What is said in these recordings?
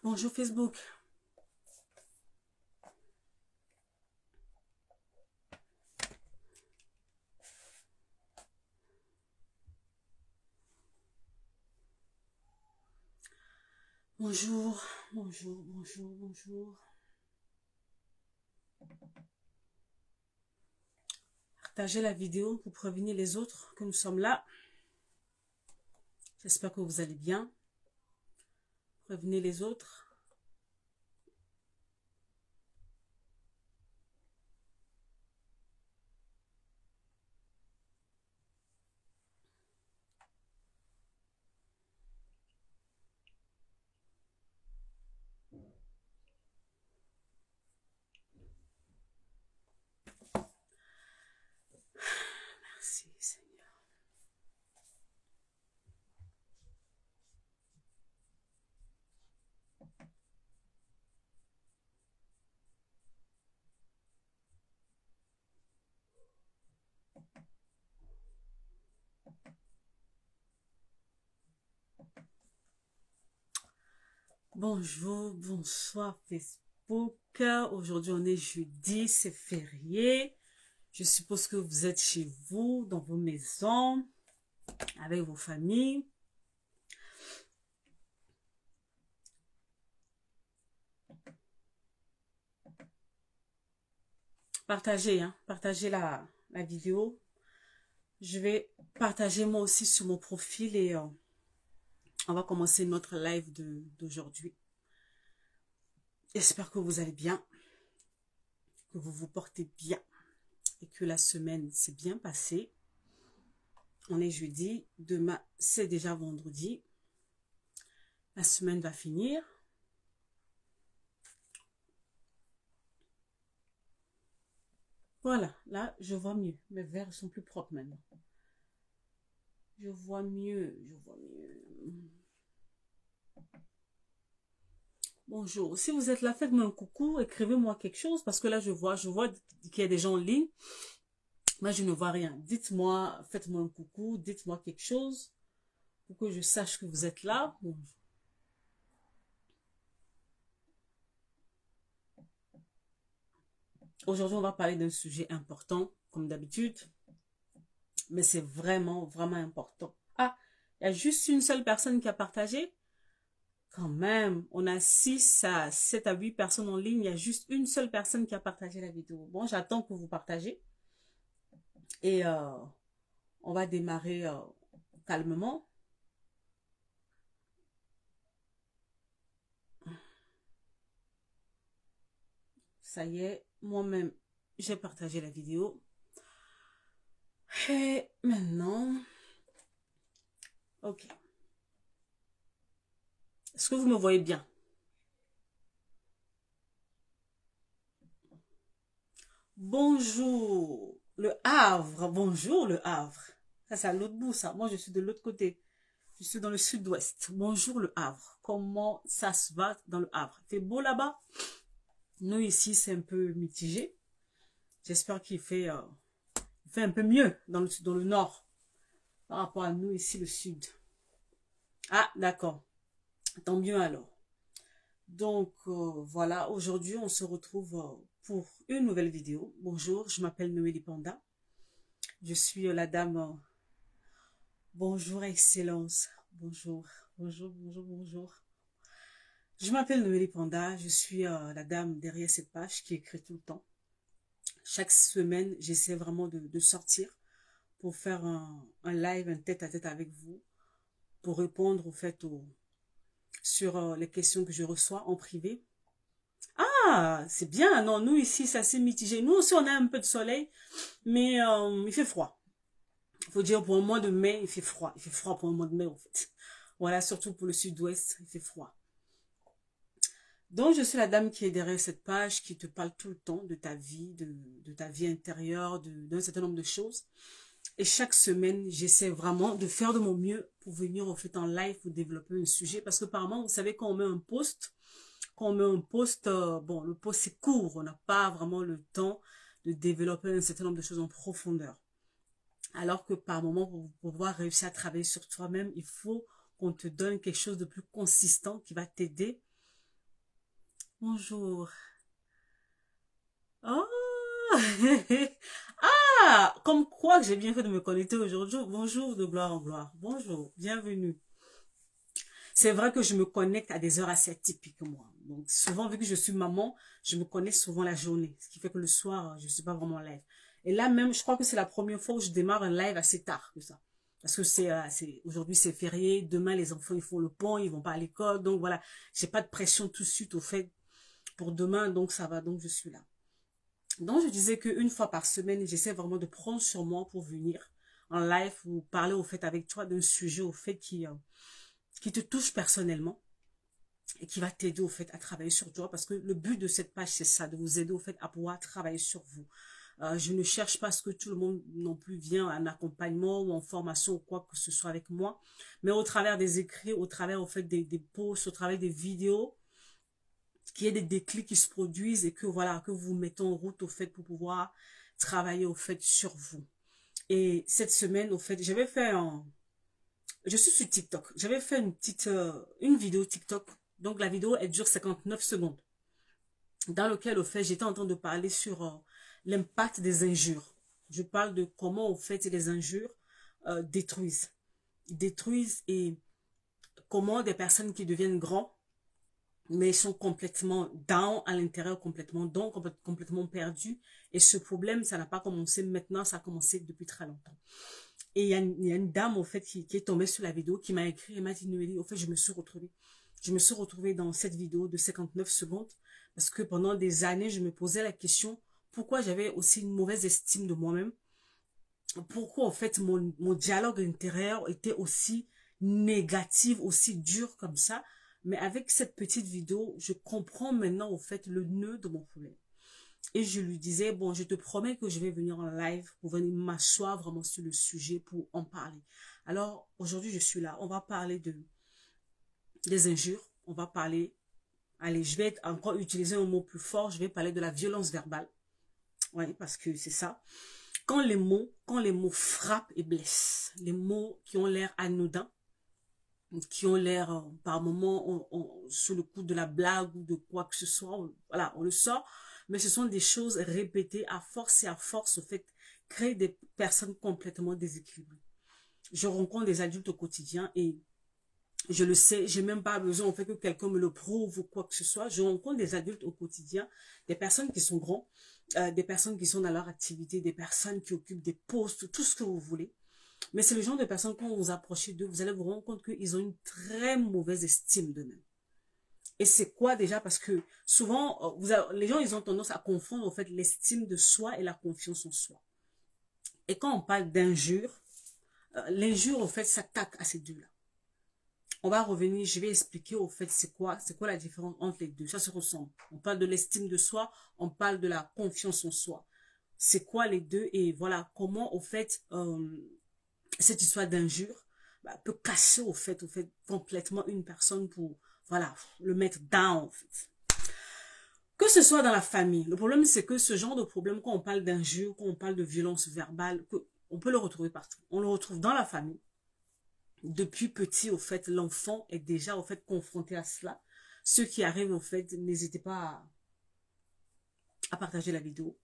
Bonjour Facebook. Bonjour, bonjour, bonjour, bonjour. Partagez la vidéo pour prévenir les autres que nous sommes là. J'espère que vous allez bien. Prévenez les autres. Merci Seigneur. Bonjour, bonsoir Facebook. Aujourd'hui on est jeudi, c'est férié. Je suppose que vous êtes chez vous, dans vos maisons, avec vos familles. Partagez, partagez la vidéo. Je vais partager moi aussi sur mon profil et on va commencer notre live d'aujourd'hui. J'espère que vous allez bien, que vous vous portez bien et que la semaine s'est bien passée. On est jeudi, demain c'est déjà vendredi. La semaine va finir. Voilà, là je vois mieux. Mes verres sont plus propres maintenant. Je vois mieux, je vois mieux. Bonjour, si vous êtes là, faites-moi un coucou, écrivez-moi quelque chose, parce que là je vois qu'il y a des gens en ligne. Moi je ne vois rien. Dites-moi, faites-moi un coucou, dites-moi quelque chose, pour que je sache que vous êtes là. Bonjour. Aujourd'hui on va parler d'un sujet important, comme d'habitude, mais c'est vraiment, vraiment important. Ah, il y a juste une seule personne qui a partagé. Quand même, on a 7 à 8 personnes en ligne. Il y a juste une seule personne qui a partagé la vidéo. Bon, j'attends que vous partagez. Et on va démarrer calmement. Ça y est, moi-même, j'ai partagé la vidéo. Et maintenant... Ok. Est-ce que vous me voyez bien? Bonjour, le Havre. Bonjour, le Havre. Ça, c'est à l'autre bout, ça. Moi, je suis de l'autre côté. Je suis dans le sud-ouest. Bonjour, le Havre. Comment ça se va dans le Havre? Il fait beau là-bas? Nous, ici, c'est un peu mitigé. J'espère qu'il fait un peu mieux dans le nord par rapport à nous, ici, le sud. Ah, d'accord. Tant mieux alors. Donc, voilà. Aujourd'hui, on se retrouve pour une nouvelle vidéo. Bonjour, je m'appelle Noélie Panda. Je suis la dame... bonjour, Excellence. Bonjour, bonjour, bonjour, bonjour. Je m'appelle Noélie Panda. Je suis la dame derrière cette page qui écrit tout le temps. Chaque semaine, j'essaie vraiment de sortir pour faire un live, un tête-à-tête avec vous, pour répondre au fait sur les questions que je reçois en privé. Ah, c'est bien. Non, nous ici, c'est assez mitigé. Nous aussi, on a un peu de soleil, mais il fait froid. Il faut dire, pour un mois de mai, il fait froid. Il fait froid pour un mois de mai, en fait. Voilà, surtout pour le sud-ouest, il fait froid. Donc, je suis la dame qui est derrière cette page, qui te parle tout le temps de ta vie, de ta vie intérieure, d'un certain nombre de choses. Et chaque semaine, j'essaie vraiment de faire de mon mieux pour venir en fait en live pour développer un sujet. Parce que apparemment, vous savez, quand on met un post, bon, le post c'est court. On n'a pas vraiment le temps de développer un certain nombre de choses en profondeur. Alors que par moment, pour pouvoir réussir à travailler sur toi-même, il faut qu'on te donne quelque chose de plus consistant qui va t'aider. Bonjour. Oh! Ah! Comme quoi que j'ai bien fait de me connecter aujourd'hui. Bonjour de gloire en gloire. Bonjour, bienvenue. C'est vrai que je me connecte à des heures assez atypiques, moi. Donc, souvent, vu que je suis maman, je me connecte souvent la journée. Ce qui fait que le soir, je suis pas vraiment live. Et là même, je crois que c'est la première fois où je démarre un live assez tard que ça. Parce que aujourd'hui c'est férié, demain les enfants ils font le pont, ils vont pas à l'école, donc voilà, j'ai pas de pression tout de suite au fait pour demain, donc ça va, donc je suis là. Donc je disais qu'une fois par semaine, j'essaie vraiment de prendre sur moi pour venir en live ou parler au fait avec toi d'un sujet au fait qui te touche personnellement et qui va t'aider au fait à travailler sur toi, parce que le but de cette page c'est ça, de vous aider au fait à pouvoir travailler sur vous. Je ne cherche pas à ce que tout le monde non plus vienne en accompagnement ou en formation ou quoi que ce soit avec moi, mais au travers des écrits, au travers au fait des posts, au travers des vidéos, qu'il y ait des déclics qui se produisent et que voilà, que vous mettez en route au fait pour pouvoir travailler au fait sur vous. Et cette semaine au fait, j'avais fait je suis sur TikTok, j'avais fait une vidéo TikTok. Donc la vidéo elle dure 59 secondes, dans lequel au fait j'étais en train de parler sur l'impact des injures. Je parle de comment au fait les injures détruisent et comment des personnes qui deviennent grands mais sont complètement down à l'intérieur, complètement perdus. Et ce problème, ça n'a pas commencé maintenant, ça a commencé depuis très longtemps. Et il y a une dame, au fait, qui est tombée sur la vidéo, qui m'a écrit, et m'a dit, Noélie, au fait, je me suis retrouvée dans cette vidéo de 59 secondes, parce que pendant des années, je me posais la question, pourquoi j'avais aussi une mauvaise estime de moi-même? Pourquoi, en fait, mon dialogue intérieur était aussi négatif, aussi dur comme ça? Mais avec cette petite vidéo, je comprends maintenant, au fait, le nœud de mon problème. Et je lui disais, bon, je te promets que je vais venir en live pour venir m'asseoir vraiment sur le sujet pour en parler. Alors, aujourd'hui, je suis là. On va parler des injures. On va parler, allez, je vais encore utiliser un mot plus fort. Je vais parler de la violence verbale. Oui, parce que c'est ça. Quand les mots frappent et blessent, les mots qui ont l'air anodins, qui ont l'air par moments sous le coup de la blague ou de quoi que ce soit, voilà, on le sort, mais ce sont des choses répétées à force et à force, au fait, créer des personnes complètement déséquilibrées. Je rencontre des adultes au quotidien et je le sais, j'ai même pas besoin, en fait, que quelqu'un me le prouve ou quoi que ce soit. Je rencontre des adultes au quotidien, des personnes qui sont grands, des personnes qui sont dans leur activité, des personnes qui occupent des postes, tout ce que vous voulez. Mais c'est le genre de personnes, quand vous vous approchez d'eux, vous allez vous rendre compte qu'ils ont une très mauvaise estime d'eux-mêmes. Et c'est quoi déjà? Parce que souvent, les gens, ils ont tendance à confondre, en fait, l'estime de soi et la confiance en soi. Et quand on parle d'injure, l'injure, en fait, s'attaque à ces deux-là. On va revenir, je vais expliquer, au fait, c'est quoi la différence entre les deux. Ça se ressemble. On parle de l'estime de soi, on parle de la confiance en soi. C'est quoi les deux? Et voilà, comment, au fait, cette histoire d'injure peut casser au fait complètement une personne pour voilà le mettre down en fait. Que ce soit dans la famille, le problème c'est que ce genre de problème, quand on parle d'injure, quand on parle de violence verbale, on peut le retrouver partout. On le retrouve dans la famille. Depuis petit, au fait, l'enfant est déjà au fait confronté à cela. Ceux qui arrivent au fait, n'hésitez pas à partager la vidéo.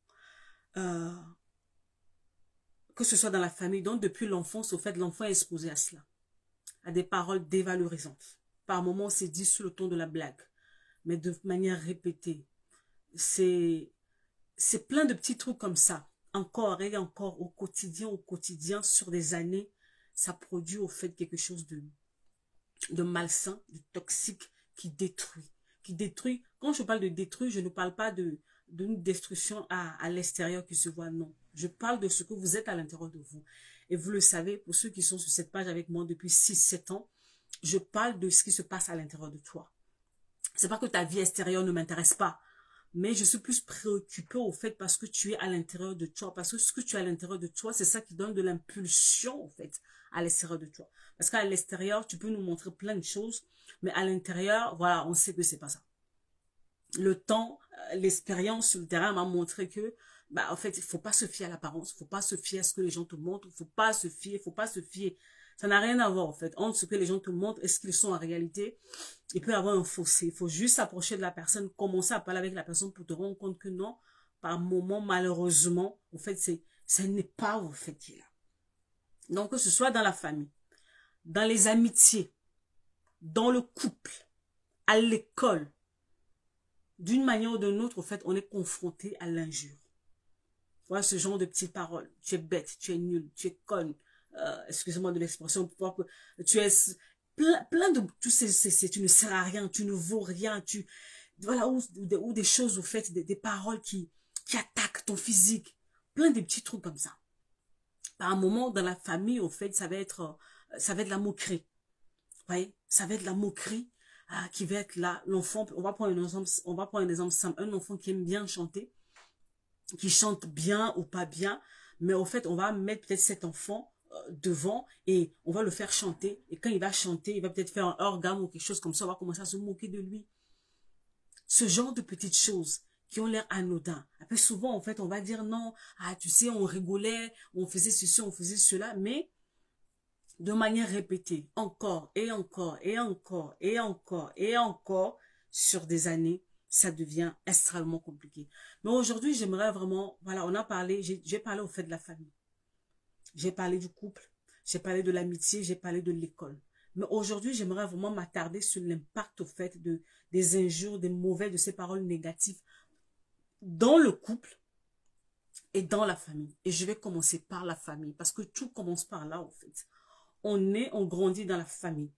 Que ce soit dans la famille, donc depuis l'enfance, au fait, l'enfant est exposé à cela, à des paroles dévalorisantes. Par moments, c'est dit sous le ton de la blague, mais de manière répétée. C'est plein de petits trucs comme ça, encore et encore, au quotidien, sur des années, ça produit au fait quelque chose de malsain, de toxique, qui détruit. Quand je parle de détruire, je ne parle pas d'une destruction à l'extérieur qui se voit, non. Je parle de ce que vous êtes à l'intérieur de vous. Et vous le savez, pour ceux qui sont sur cette page avec moi depuis 6-7 ans, je parle de ce qui se passe à l'intérieur de toi. C'est pas que ta vie extérieure ne m'intéresse pas, mais je suis plus préoccupée au fait parce que tu es à l'intérieur de toi. Parce que ce que tu as à l'intérieur de toi, c'est ça qui donne de l'impulsion, en fait, à l'extérieur de toi. Parce qu'à l'extérieur, tu peux nous montrer plein de choses, mais à l'intérieur, voilà, on sait que c'est pas ça. Le temps, l'expérience sur le terrain m'a montré que bah, en fait, il faut pas se fier à l'apparence, il faut pas se fier à ce que les gens te montrent, il faut pas se fier. Ça n'a rien à voir, en fait, entre ce que les gens te montrent et ce qu'ils sont en réalité. Il peut y avoir un fossé. Il faut juste s'approcher de la personne, commencer à parler avec la personne pour te rendre compte que non, par moment, malheureusement, en fait, ça n'est pas, en fait, qui est là. Donc, que ce soit dans la famille, dans les amitiés, dans le couple, à l'école, d'une manière ou d'une autre, en fait, on est confronté à l'injure. Voilà ce genre de petites paroles. Tu es bête, tu es nul, tu es conne. Excusez-moi de l'expression. Tu es plein de... Tu ne sers à rien, tu ne vaux rien. Voilà, ou des choses, au fait, des paroles qui attaquent ton physique. Plein de petits trucs comme ça. Par un moment, dans la famille, au fait, ça va être la moquerie. Vous voyez, ça va être la moquerie qui va être là. L'enfant, on va prendre un exemple simple. Un enfant qui aime bien chanter, qui chante bien ou pas bien, mais au fait, on va mettre peut-être cet enfant devant et on va le faire chanter. Et quand il va chanter, il va peut-être faire un organe ou quelque chose comme ça, on va commencer à se moquer de lui. Ce genre de petites choses qui ont l'air anodins. Après, souvent, en fait, on va dire non, tu sais, on rigolait, on faisait ceci, on faisait cela, mais de manière répétée, encore et encore et encore et encore et encore sur des années, ça devient extrêmement compliqué. Mais aujourd'hui, j'aimerais vraiment, voilà, on a parlé, j'ai parlé au fait de la famille. J'ai parlé du couple, j'ai parlé de l'amitié, j'ai parlé de l'école. Mais aujourd'hui, j'aimerais vraiment m'attarder sur l'impact au fait des injures, des mauvais, de ces paroles négatives dans le couple et dans la famille. Et je vais commencer par la famille parce que tout commence par là, en fait. On grandit dans la famille.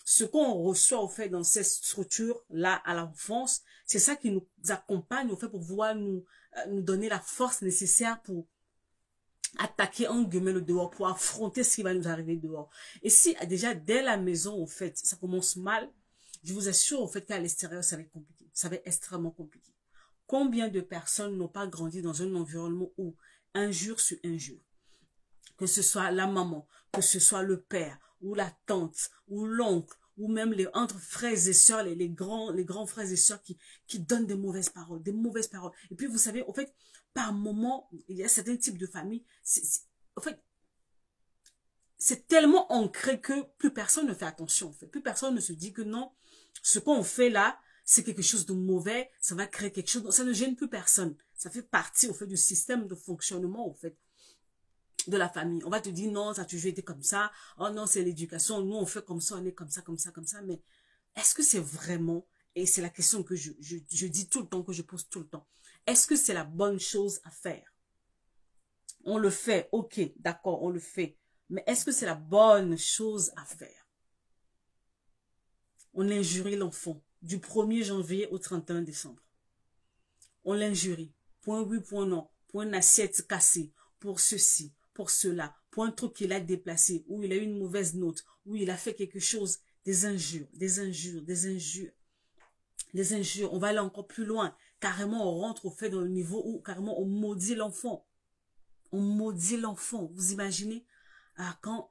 Ce qu'on reçoit, au fait, dans cette structure-là, à l'enfance, c'est ça qui nous accompagne, au fait, pour pouvoir nous donner la force nécessaire pour attaquer, en guillemets, le dehors, pour affronter ce qui va nous arriver dehors. Et si, déjà, dès la maison, au fait, ça commence mal, je vous assure, au fait, qu'à l'extérieur, ça va être compliqué. Ça va être extrêmement compliqué. Combien de personnes n'ont pas grandi dans un environnement où injure sur injure? Que ce soit la maman, que ce soit le père, ou la tante, ou l'oncle, ou même entre frères et sœurs, les grands frères et sœurs qui donnent des mauvaises paroles, des mauvaises paroles. Et puis, vous savez, en fait, par moment, il y a certains types de familles, en fait, c'est tellement ancré que plus personne ne fait attention, en fait. Plus personne ne se dit que non, ce qu'on fait là, c'est quelque chose de mauvais, ça va créer quelque chose, ça ne gêne plus personne. Ça fait partie, au fait, du système de fonctionnement, au fait, de la famille. On va te dire, non, ça a toujours été comme ça. Oh non, c'est l'éducation. Nous, on fait comme ça, on est comme ça, comme ça, comme ça. Mais est-ce que c'est vraiment, et c'est la question que je dis tout le temps, que je pose tout le temps, est-ce que c'est la bonne chose à faire? On le fait, ok, d'accord, on le fait. Mais est-ce que c'est la bonne chose à faire? On injurie l'enfant du 1er janvier au 31 décembre. On l'injurie. Point oui, point non. Pour une assiette cassée. Pour ceci, pour cela. Pour un truc qu'il a déplacé. Ou il a eu une mauvaise note. Ou il a fait quelque chose. Des injures, des injures, des injures. Des injures. On va aller encore plus loin. Carrément, on rentre au fait dans le niveau où carrément on maudit l'enfant. On maudit l'enfant. Vous imaginez? Quand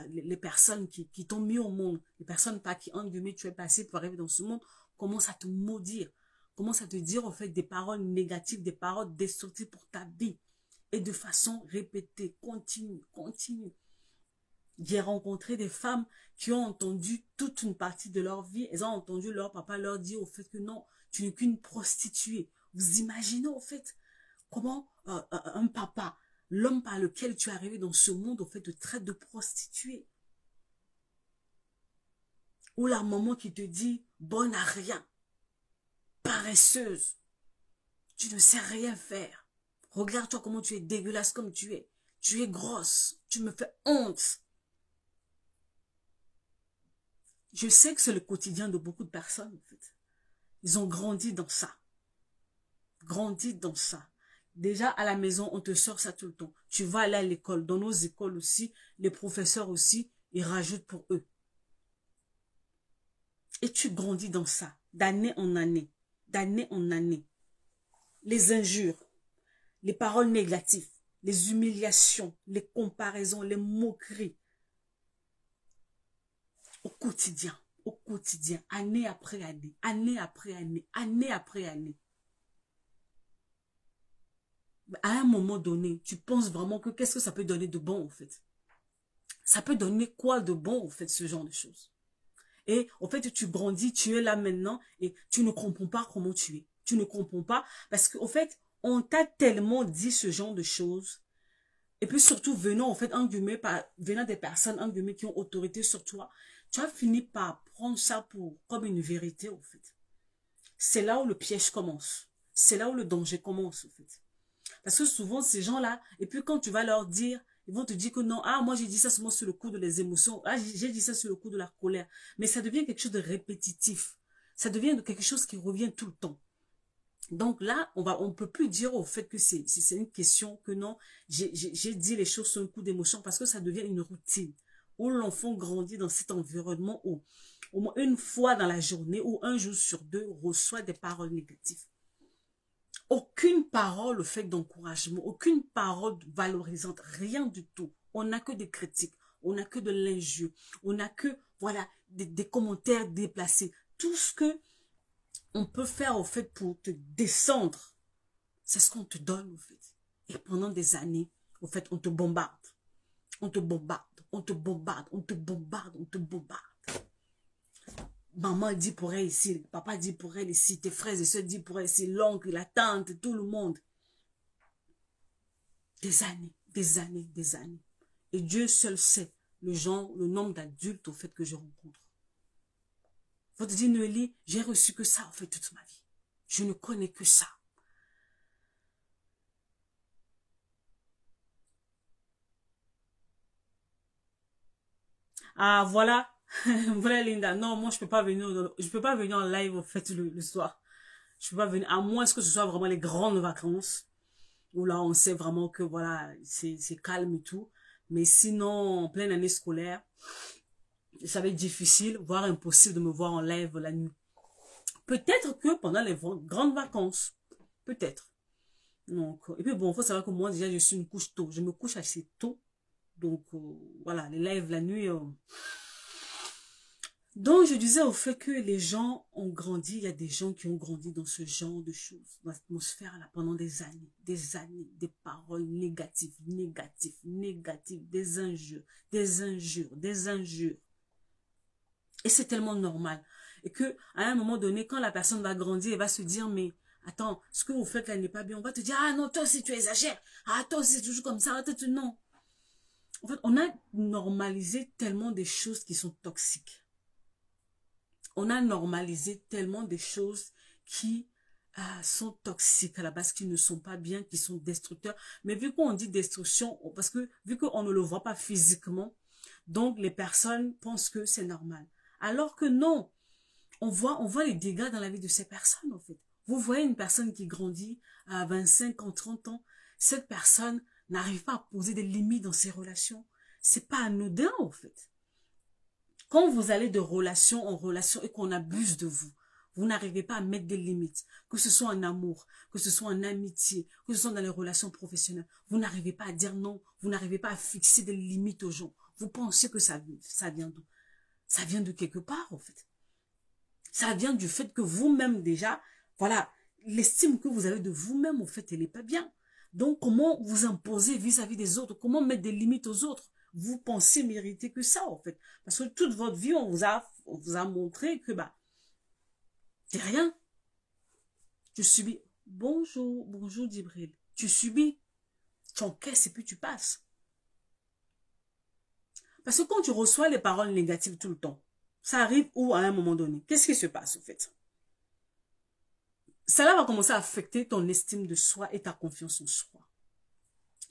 les personnes qui t'ont mis au monde, les personnes par qui, en guillemets, tu es passé pour arriver dans ce monde, commencent à te maudire, commencent à te dire, en fait, des paroles négatives, des paroles destructives pour ta vie. Et de façon répétée, continue, continue. J'ai rencontré des femmes qui ont entendu toute une partie de leur vie. Elles ont entendu leur papa leur dire, au fait, que non, tu n'es qu'une prostituée. Vous imaginez, au fait, comment un papa, l'homme par lequel tu es arrivé dans ce monde, au fait, te traite de prostituée. Ou la maman qui te dit, bonne à rien, paresseuse, tu ne sais rien faire. Regarde-toi comment tu es dégueulasse comme tu es. Tu es grosse, tu me fais honte. Je sais que c'est le quotidien de beaucoup de personnes, en fait. Ils ont grandi dans ça. Grandi dans ça. Déjà, à la maison, on te sort ça tout le temps. Tu vas aller à l'école. Dans nos écoles aussi, les professeurs aussi, ils rajoutent pour eux. Et tu grandis dans ça, d'année en année. D'année en année. Les injures, les paroles négatives, les humiliations, les comparaisons, les moqueries. Au quotidien, année après année, année après année, année après année. à un moment donné, tu penses vraiment que qu'est-ce que ça peut donner de bon, en fait? Ça peut donner quoi de bon, en fait, ce genre de choses? Et en fait, tu grandis, tu es là maintenant et tu ne comprends pas comment tu es. Tu ne comprends pas parce qu'au fait, on t'a tellement dit ce genre de choses. Et puis surtout, venant, en fait, en guillemets, venant des personnes, en guillemets, qui ont autorité sur toi, tu as fini par prendre ça comme une vérité, en fait. C'est là où le piège commence. C'est là où le danger commence, en fait. Parce que souvent, ces gens-là, et puis quand tu vas leur dire, ils vont te dire que non, ah, moi j'ai dit ça seulement sur le coup de les émotions, ah, j'ai dit ça sur le coup de la colère. Mais ça devient quelque chose de répétitif. Ça devient quelque chose qui revient tout le temps. Donc là, on peut plus dire au fait que c'est une question que non, j'ai dit les choses sur un coup d'émotion parce que ça devient une routine où l'enfant grandit dans cet environnement où au moins une fois dans la journée ou un jour sur deux reçoit des paroles négatives. Aucune parole au fait d'encouragement, aucune parole valorisante, rien du tout. On n'a que des critiques, on n'a que de l'injure, on n'a que, voilà, des commentaires déplacés. Tout ce que on peut faire au fait pour te descendre, c'est ce qu'on te donne au fait. Et pendant des années, au fait, on te bombarde. On te bombarde, on te bombarde, on te bombarde, on te bombarde. Maman dit pour elle ici, papa dit pour elle ici, tes frères et soeurs disent pour elle ici, l'oncle, la tante, tout le monde. Des années, des années, des années. Et Dieu seul sait le nombre d'adultes au fait que je rencontre. Vous te dites, Noélie, j'ai reçu que ça en fait toute ma vie. Je ne connais que ça. Ah, voilà. Voilà, Linda. Non, moi, je peux pas venir en live, au fait, le soir. Je peux pas venir, à moins que ce soit vraiment les grandes vacances, où là, on sait vraiment que, voilà, c'est calme et tout. Mais sinon, en pleine année scolaire, ça va être difficile, voire impossible de me voir en live la nuit. Peut-être que pendant les grandes vacances. Peut-être. Donc, et puis bon, il faut savoir que moi, déjà, je suis une couche tôt. Je me couche assez tôt. Donc, voilà, les lives la nuit. Donc, je disais au fait que les gens ont grandi. Il y a des gens qui ont grandi dans ce genre de choses, dans l'atmosphère-là, pendant des années, des paroles négatives, négatives, négatives, des injures, des injures, des injures. Et c'est tellement normal. Et que, à un moment donné, quand la personne va grandir, elle va se dire, mais, attends, ce que vous faites là n'est pas bien. On va te dire, ah non, toi aussi tu exagères. Ah, toi aussi c'est toujours comme ça. Non. En fait, on a normalisé tellement des choses qui sont toxiques. On a normalisé tellement des choses qui sont toxiques à la base, qui ne sont pas bien, qui sont destructeurs. Mais vu qu'on dit destruction, parce que vu qu'on ne le voit pas physiquement, donc les personnes pensent que c'est normal. Alors que non, on voit les dégâts dans la vie de ces personnes, en fait. Vous voyez une personne qui grandit à 25 ans, 30 ans, cette personne n'arrive pas à poser des limites dans ses relations. C'est pas anodin, en fait. Quand vous allez de relation en relation et qu'on abuse de vous, vous n'arrivez pas à mettre des limites, que ce soit en amour, que ce soit en amitié, que ce soit dans les relations professionnelles. Vous n'arrivez pas à dire non, vous n'arrivez pas à fixer des limites aux gens. Vous pensez que ça vient d'où? Ça vient de quelque part, en fait. Ça vient du fait que vous-même déjà, voilà, l'estime que vous avez de vous-même, en fait, elle n'est pas bien. Donc, comment vous imposer vis-à-vis des autres? Comment mettre des limites aux autres? Vous pensez mériter que ça, en fait. Parce que toute votre vie, on vous a montré que, bah, c'est rien. Tu subis. Bonjour, bonjour, Djibril. Tu subis, tu encaisses et puis tu passes. Parce que quand tu reçois les paroles négatives tout le temps, ça arrive où à un moment donné? Qu'est-ce qui se passe, en fait? Cela va commencer à affecter ton estime de soi et ta confiance en soi.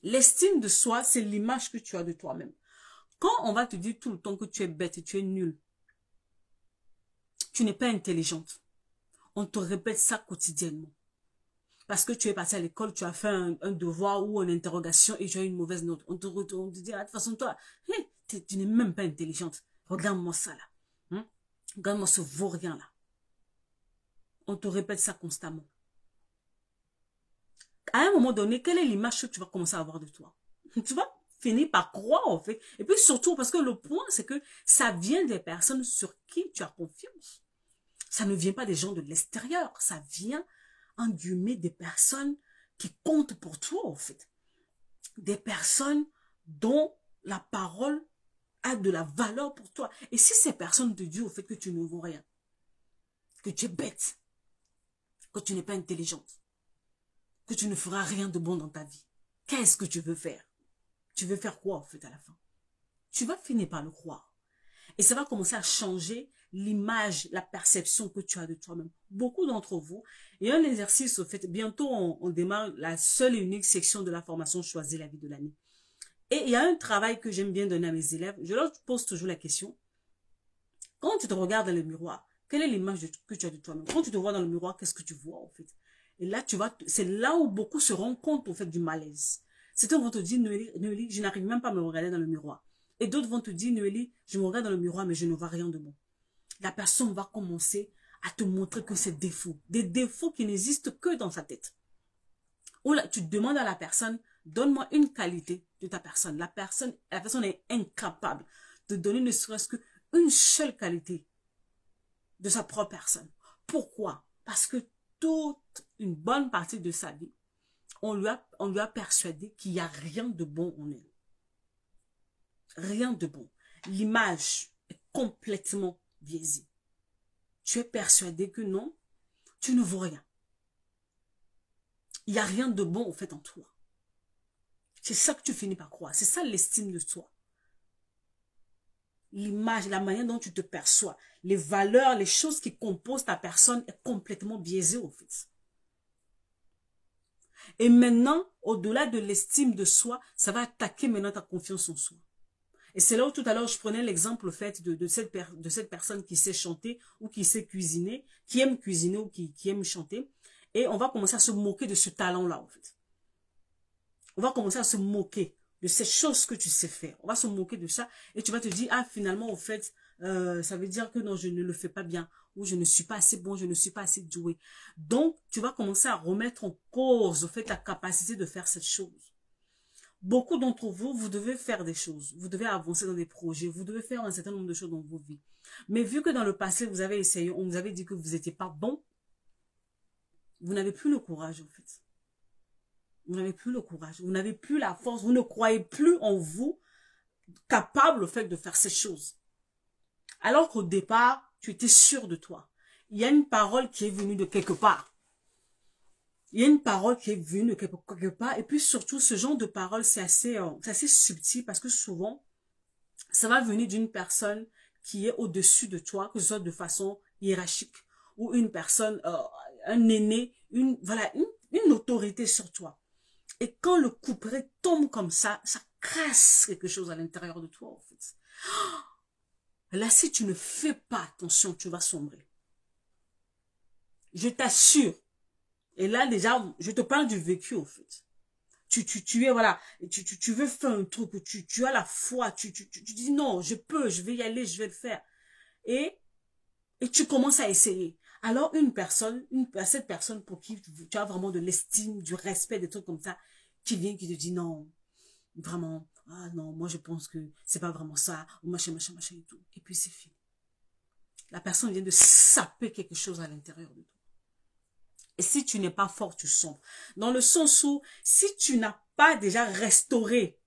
L'estime de soi, c'est l'image que tu as de toi-même. Quand on va te dire tout le temps que tu es bête et tu es nulle, tu n'es pas intelligente, on te répète ça quotidiennement. Parce que tu es parti à l'école, tu as fait un devoir ou une interrogation et tu as eu une mauvaise note. On te dit, ah, de toute façon, toi, hey, tu n'es même pas intelligente. Regarde-moi ça là. Regarde-moi ce vaurien là. On te répète ça constamment. À un moment donné, quelle est l'image que tu vas commencer à avoir de toi? Tu vas finir par croire, en fait. Et puis surtout, parce que le point, c'est que ça vient des personnes sur qui tu as confiance. Ça ne vient pas des gens de l'extérieur. Ça vient, en guillemets, des personnes qui comptent pour toi, en fait. Des personnes dont la parole a de la valeur pour toi. Et si ces personnes te disent au fait que tu ne vaux rien, que tu es bête, que tu n'es pas intelligente, que tu ne feras rien de bon dans ta vie, qu'est-ce que tu veux faire? Tu veux faire quoi, en fait, à la fin? Tu vas finir par le croire. Et ça va commencer à changer l'image, la perception que tu as de toi-même. Beaucoup d'entre vous, il y a un exercice, au fait, bientôt on démarre la seule et unique section de la formation Choisis la vie de l'année. Et il y a un travail que j'aime bien donner à mes élèves. Je leur pose toujours la question. Quand tu te regardes dans le miroir, quelle est l'image que tu as de toi-même? Quand tu te vois dans le miroir, qu'est-ce que tu vois, en fait? Et là, c'est là où beaucoup se rendent compte, au fait, du malaise. Certains vont te dire, Noélie, je n'arrive même pas à me regarder dans le miroir. Et d'autres vont te dire, Noélie, je me regarde dans le miroir, mais je ne vois rien de bon. La personne va commencer à te montrer que c'est des défauts qui n'existent que dans sa tête. Ou là, tu demandes à la personne, donne-moi une qualité de ta personne. La personne est incapable de donner ne serait-ce qu'une seule qualité de sa propre personne. Pourquoi? Parce que toute une bonne partie de sa vie, on lui a persuadé qu'il n'y a rien de bon en elle. Rien de bon. L'image est complètement biaisée. Tu es persuadé que non, tu ne vaux rien. Il n'y a rien de bon au fait en toi. C'est ça que tu finis par croire. C'est ça l'estime de toi. L'image, la manière dont tu te perçois, les valeurs, les choses qui composent ta personne est complètement biaisée au fait. Et maintenant, au-delà de l'estime de soi, ça va attaquer maintenant ta confiance en soi. Et c'est là où tout à l'heure je prenais l'exemple au fait de cette personne qui sait chanter ou qui sait cuisiner, qui aime cuisiner ou qui aime chanter. Et on va commencer à se moquer de ce talent-là en fait. On va commencer à se moquer de ces choses que tu sais faire. On va se moquer de ça et tu vas te dire, ah finalement au fait, ça veut dire que non, je ne le fais pas bien ou je ne suis pas assez bon, je ne suis pas assez doué. Donc, tu vas commencer à remettre en cause au fait ta capacité de faire cette chose. Beaucoup d'entre vous, vous devez faire des choses, vous devez avancer dans des projets, vous devez faire un certain nombre de choses dans vos vies. Mais vu que dans le passé, vous avez essayé, on vous avait dit que vous n'étiez pas bon, vous n'avez plus le courage en fait. Vous n'avez plus le courage, vous n'avez plus la force, vous ne croyez plus en vous capable au fait de faire ces choses. Alors qu'au départ, tu étais sûr de toi. Il y a une parole qui est venue de quelque part. Il y a une parole qui est venue de quelque part. Et puis surtout, ce genre de parole, c'est assez subtil parce que souvent, ça va venir d'une personne qui est au-dessus de toi, que ce soit de façon hiérarchique ou une personne, un aîné, une autorité sur toi. Et quand le couperet tombe comme ça casse quelque chose à l'intérieur de toi, en fait. Là, si tu ne fais pas attention, tu vas sombrer. Je t'assure. Et là, déjà, je te parle du vécu, en fait. Tu es, voilà, tu veux faire un truc, tu as la foi, tu dis non, je peux, je vais y aller, je vais le faire. Et tu commences à essayer. Alors, cette personne pour qui tu as vraiment de l'estime, du respect, des trucs comme ça, qui vient, qui te dit non, vraiment, ah non, moi je pense que c'est pas vraiment ça, ou machin et tout. Et puis c'est fini. La personne vient de saper quelque chose à l'intérieur de toi. Et si tu n'es pas fort, tu sombres. Dans le sens où, si tu n'as pas déjà restauré,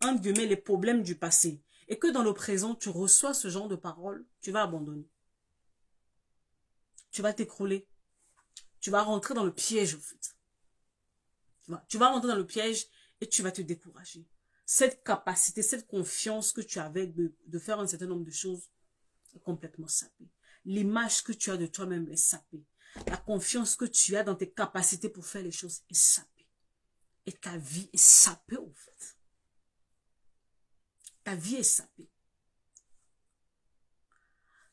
entre guillemets, les problèmes du passé, et que dans le présent, tu reçois ce genre de paroles, tu vas abandonner. Tu vas t'écrouler. Tu vas rentrer dans le piège, en fait. Tu vas rentrer dans le piège et tu vas te décourager. Cette capacité, cette confiance que tu avais de faire un certain nombre de choses est complètement sapée. L'image que tu as de toi-même est sapée. La confiance que tu as dans tes capacités pour faire les choses est sapée. Et ta vie est sapée, en fait. Ta vie est sapée.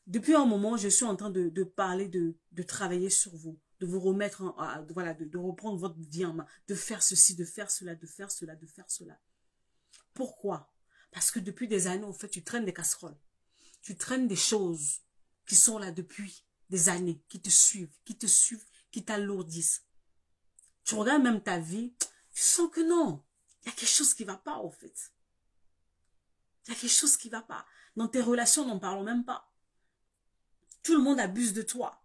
Depuis un moment, je suis en train de parler, de travailler sur vous, de vous remettre, de reprendre votre vie en main, de faire ceci, de faire cela, de faire cela, de faire cela. Pourquoi? Parce que depuis des années, en fait, tu traînes des casseroles. Tu traînes des choses qui sont là depuis des années, qui te suivent, qui t'alourdissent. Tu regardes même ta vie, tu sens que non, il y a quelque chose qui ne va pas, en fait. Il y a quelque chose qui ne va pas. Dans tes relations, n'en parlons même pas. Tout le monde abuse de toi.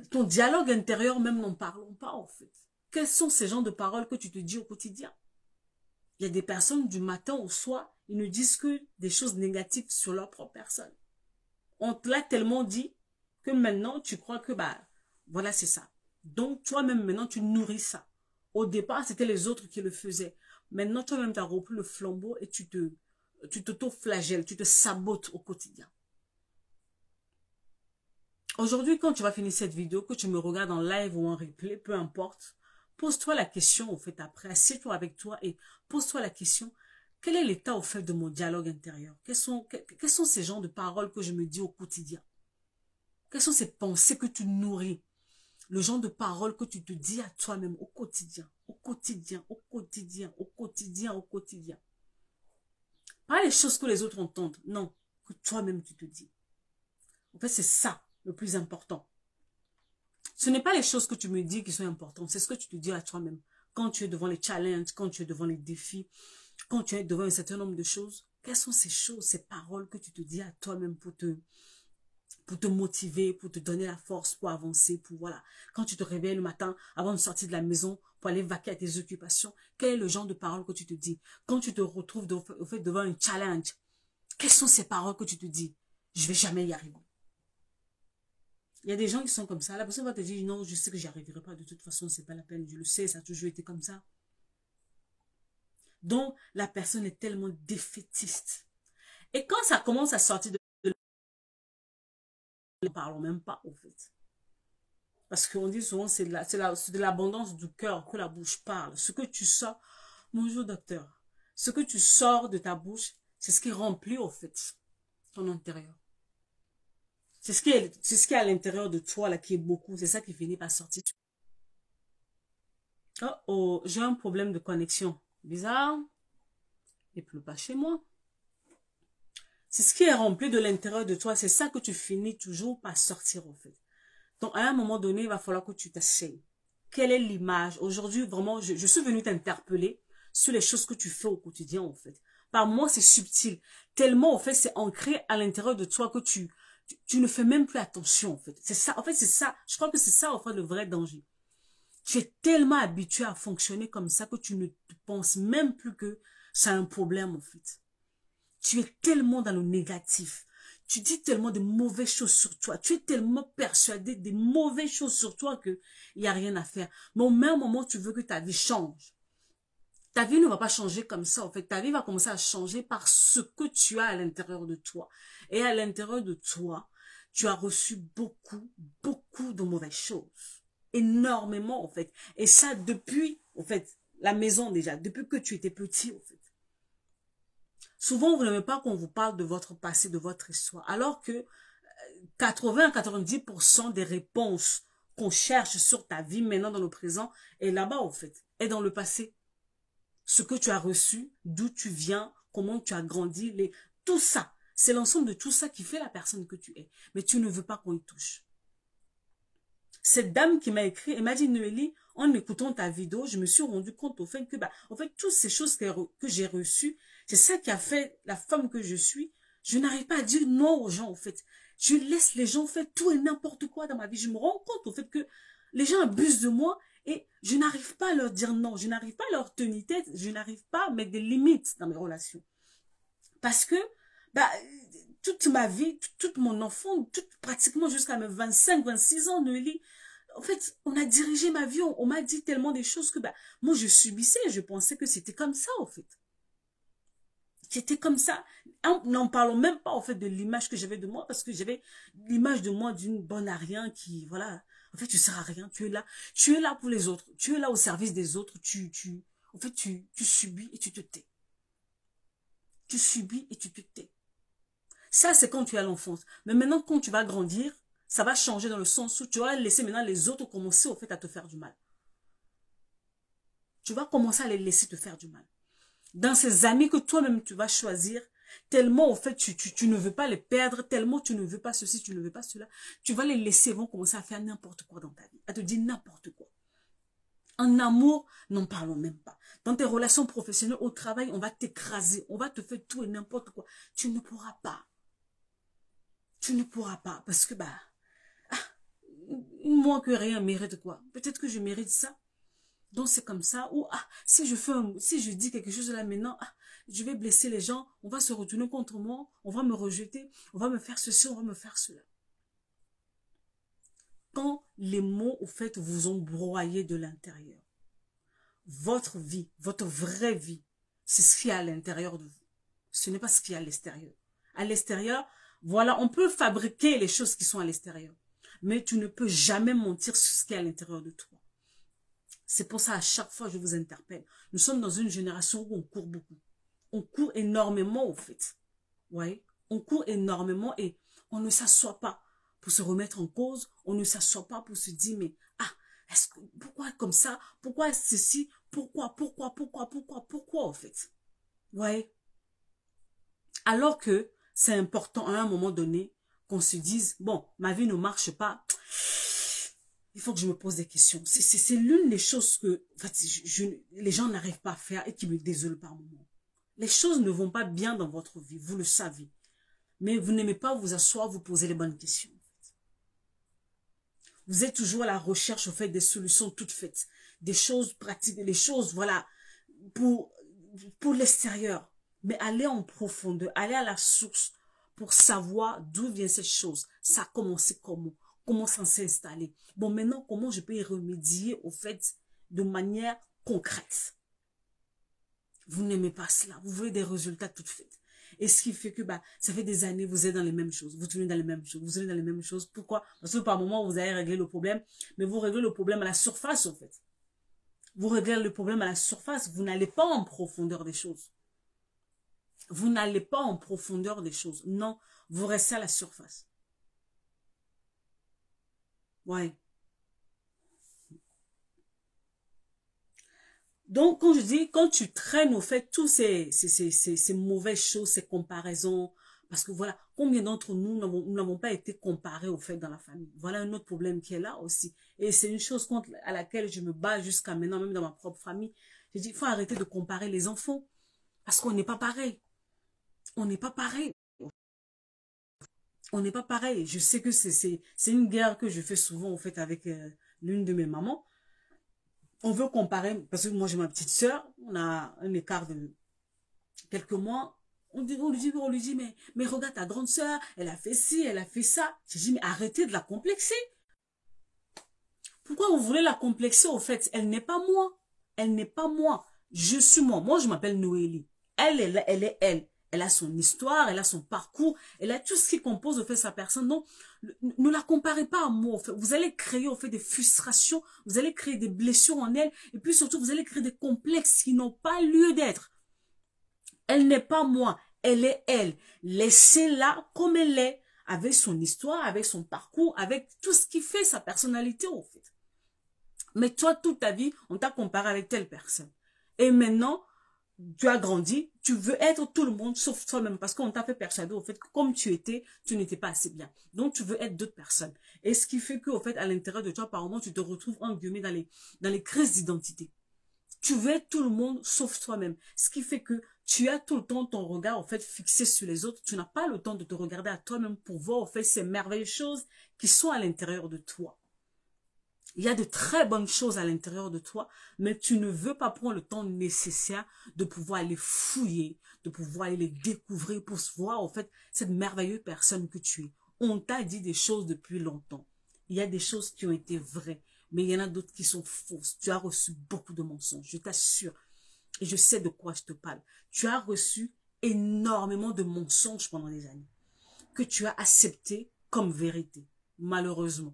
Ton dialogue intérieur, même, n'en parlons pas, en fait. quels sont ces genres de paroles que tu te dis au quotidien? Il y a des personnes du matin au soir, ils ne disent que des choses négatives sur leur propre personne. On te l'a tellement dit que maintenant, tu crois que, voilà, c'est ça. Donc, toi-même, maintenant, tu nourris ça. Au départ, c'était les autres qui le faisaient. Maintenant, toi-même, tu as repris le flambeau et tu t'auto-flagelles, tu te sabotes au quotidien. Aujourd'hui, quand tu vas finir cette vidéo, que tu me regardes en live ou en replay, peu importe, pose-toi la question, au fait, après, assieds-toi avec toi et pose-toi la question, quel est l'état, au fait, de mon dialogue intérieur? Quels sont ces genres de paroles que je me dis au quotidien? Quelles sont ces pensées que tu nourris? Le genre de paroles que tu te dis à toi-même au quotidien, au quotidien, au quotidien, au quotidien, au quotidien. Pas les choses que les autres entendent, non, que toi-même tu te dis. En fait, c'est ça le plus important. Ce n'est pas les choses que tu me dis qui sont importantes, c'est ce que tu te dis à toi-même. Quand tu es devant les challenges, quand tu es devant les défis, quand tu es devant un certain nombre de choses, quelles sont ces choses, ces paroles que tu te dis à toi-même pour te motiver, pour te donner la force, pour avancer, pour voilà. Quand tu te réveilles le matin, avant de sortir de la maison, pour aller vaquer à tes occupations, quel est le genre de paroles que tu te dis? Quand tu te retrouves au fait devant un challenge, quelles sont ces paroles que tu te dis? Je vais jamais y arriver. Il y a des gens qui sont comme ça. La personne va te dire, non, je sais que j'y arriverai pas. De toute façon, c'est pas la peine. Je le sais, ça a toujours été comme ça. Donc, la personne est tellement défaitiste. Et quand ça commence à sortir ne parlons même pas, au fait. Parce qu'on dit souvent, c'est de l'abondance du cœur que la bouche parle. Ce que tu sors, bonjour docteur, ce que tu sors de ta bouche, c'est ce qui remplit, au fait, ton intérieur. C'est ce qui est à l'intérieur de toi, là, qui est beaucoup. C'est ça qui finit par sortir. Oh, oh, j'ai un problème de connexion. Bizarre. Il pleut pas chez moi. C'est ce qui est rempli de l'intérieur de toi. C'est ça que tu finis toujours par sortir, au fait. Donc, à un moment donné, il va falloir que tu t'essayes. Quelle est l'image? Aujourd'hui, vraiment, je suis venue t'interpeller sur les choses que tu fais au quotidien, en fait. Par moi, c'est subtil. Tellement, en fait, c'est ancré à l'intérieur de toi que tu ne fais même plus attention, en fait. C'est ça, en fait, c'est ça. Je crois que c'est ça, en fait, le vrai danger. Tu es tellement habitué à fonctionner comme ça que tu ne penses même plus que c'est un problème, en fait. Tu es tellement dans le négatif. Tu dis tellement de mauvaises choses sur toi. Tu es tellement persuadé des mauvaises choses sur toi qu'il n'y a rien à faire. Mais au même moment, tu veux que ta vie change. Ta vie ne va pas changer comme ça, en fait. Ta vie va commencer à changer par ce que tu as à l'intérieur de toi. Et à l'intérieur de toi, tu as reçu beaucoup, beaucoup de mauvaises choses. Énormément, en fait. Et ça, depuis, en fait, la maison déjà, depuis que tu étais petit, en fait. Souvent, vous n'aimez pas qu'on vous parle de votre passé, de votre histoire. Alors que 80-90% des réponses qu'on cherche sur ta vie maintenant dans le présent est là-bas, en fait. Est dans le passé. Ce que tu as reçu, d'où tu viens, comment tu as grandi, tout ça. C'est l'ensemble de tout ça qui fait la personne que tu es. Mais tu ne veux pas qu'on y touche. Cette dame qui m'a écrit, elle m'a dit, Noélie, en écoutant ta vidéo, je me suis rendu compte au fait que, en fait, toutes ces choses que j'ai reçues, c'est ça qui a fait la femme que je suis. Je n'arrive pas à dire non aux gens, en fait. Je laisse les gens faire tout et n'importe quoi dans ma vie. Je me rends compte, au fait, que les gens abusent de moi et je n'arrive pas à leur dire non. Je n'arrive pas à leur tenir tête. Je n'arrive pas à mettre des limites dans mes relations. Parce que, toute ma vie, toute mon enfant, pratiquement jusqu'à mes 25-26 ans, Noélie, en fait, on a dirigé ma vie, on m'a dit tellement des choses que, moi, je subissais, je pensais que c'était comme ça, en fait. C'était comme ça. N'en parlons même pas, en fait, de l'image que j'avais de moi, parce que j'avais l'image de moi d'une bonne à rien qui, voilà, en fait, tu sers à rien, tu es là pour les autres, tu es là au service des autres, en fait, tu subis et tu te tais. Tu subis et tu te tais. Ça, c'est quand tu es à l'enfance. Mais maintenant, quand tu vas grandir, ça va changer dans le sens où tu vas laisser maintenant les autres commencer, au fait, à te faire du mal. Tu vas commencer à les laisser te faire du mal. Dans ces amis que toi-même tu vas choisir, tellement, au fait, tu ne veux pas les perdre, tellement tu ne veux pas ceci, tu ne veux pas cela, tu vas les laisser, vont commencer à faire n'importe quoi dans ta vie, à te dire n'importe quoi. En amour, n'en parlons même pas. Dans tes relations professionnelles, au travail, on va t'écraser, on va te faire tout et n'importe quoi. Tu ne pourras pas. Tu ne pourras pas, parce que, moi que rien mérite quoi. Peut-être que je mérite ça. Donc c'est comme ça, ou ah, si je dis quelque chose là maintenant, ah, je vais blesser les gens, on va se retourner contre moi, on va me rejeter, on va me faire ceci, on va me faire cela. Quand les mots, au fait, vous ont broyé de l'intérieur, votre vie, votre vraie vie, c'est ce qu'il y a à l'intérieur de vous. Ce n'est pas ce qu'il y a à l'extérieur. À l'extérieur, voilà, on peut fabriquer les choses qui sont à l'extérieur. Mais tu ne peux jamais mentir sur ce qui est à l'intérieur de toi. C'est pour ça, à chaque fois, je vous interpelle. Nous sommes dans une génération où on court beaucoup. On court énormément, au fait. Ouais, on court énormément et on ne s'assoit pas pour se remettre en cause. On ne s'assoit pas pour se dire, mais, ah, pourquoi comme ça? Pourquoi ceci? Pourquoi, au fait? Ouais. Alors que c'est important à un moment donné qu'on se dise, bon, ma vie ne marche pas. Il faut que je me pose des questions. C'est l'une des choses que en fait, les gens n'arrivent pas à faire et qui me désolent par moments. Les choses ne vont pas bien dans votre vie, vous le savez. Mais vous n'aimez pas vous asseoir, vous poser les bonnes questions. En fait. Vous êtes toujours à la recherche, au fait, des solutions toutes faites. Des choses pratiques, des choses, voilà, pour l'extérieur. Mais allez en profondeur, allez à la source pour savoir d'où vient cette chose. Ça a commencé comment? Comment ça s'est installé? Bon, maintenant, comment je peux y remédier, au fait, de manière concrète? Vous n'aimez pas cela. Vous voulez des résultats tout faits. Et ce qui fait que, bah, ça fait des années, vous êtes dans les mêmes choses. Vous tournez dans les mêmes choses. Vous êtes dans les mêmes choses. Pourquoi? Parce que par moment, vous avez réglé le problème. Mais vous réglez le problème à la surface, en fait. Vous réglez le problème à la surface. Vous n'allez pas en profondeur des choses. Vous n'allez pas en profondeur des choses. Non, vous restez à la surface. Ouais. Donc, quand je dis, quand tu traînes, au fait, tous ces mauvaises choses, ces comparaisons, parce que voilà, combien d'entre nous n'avons pas été comparés, au fait, dans la famille. Voilà un autre problème qui est là aussi. Et c'est une chose à laquelle je me bats jusqu'à maintenant, même dans ma propre famille. Je dis, il faut arrêter de comparer les enfants. Parce qu'on n'est pas pareil. On n'est pas pareil. On n'est pas pareil. Je sais que c'est une guerre que je fais souvent, au fait, avec l'une de mes mamans. On veut comparer, parce que moi j'ai ma petite sœur, on a un écart de quelques mois. On lui dit, mais regarde ta grande sœur, elle a fait ci, elle a fait ça. J'ai dit, mais arrêtez de la complexer. Pourquoi vous voulez la complexer, au fait? Elle n'est pas moi. Elle n'est pas moi. Je suis moi. Moi, je m'appelle Noélie. Elle est elle. Elle a son histoire, elle a son parcours, elle a tout ce qui compose, au fait, sa personne. Donc, ne la comparez pas à moi, au fait. Vous allez créer, au fait, des frustrations, vous allez créer des blessures en elle, et puis surtout, vous allez créer des complexes qui n'ont pas lieu d'être. Elle n'est pas moi, elle est elle. Laissez-la comme elle est, avec son histoire, avec son parcours, avec tout ce qui fait sa personnalité, au fait. Mais toi, toute ta vie, on t'a comparé avec telle personne. Et maintenant, tu as grandi, tu veux être tout le monde sauf toi-même parce qu'on t'a fait persuader au fait que comme tu étais, tu n'étais pas assez bien. Donc tu veux être d'autres personnes. Et ce qui fait que au fait à l'intérieur de toi par moment tu te retrouves en guillemets dans les crises d'identité. Tu veux être tout le monde sauf toi-même. Ce qui fait que tu as tout le temps ton regard en fait fixé sur les autres. Tu n'as pas le temps de te regarder à toi-même pour voir en fait ces merveilleuses choses qui sont à l'intérieur de toi. Il y a de très bonnes choses à l'intérieur de toi, mais tu ne veux pas prendre le temps nécessaire de pouvoir les fouiller, de pouvoir les découvrir pour voir, en fait, cette merveilleuse personne que tu es. On t'a dit des choses depuis longtemps. Il y a des choses qui ont été vraies, mais il y en a d'autres qui sont fausses. Tu as reçu beaucoup de mensonges, je t'assure. Et je sais de quoi je te parle. Tu as reçu énormément de mensonges pendant des années, que tu as accepté comme vérité, malheureusement.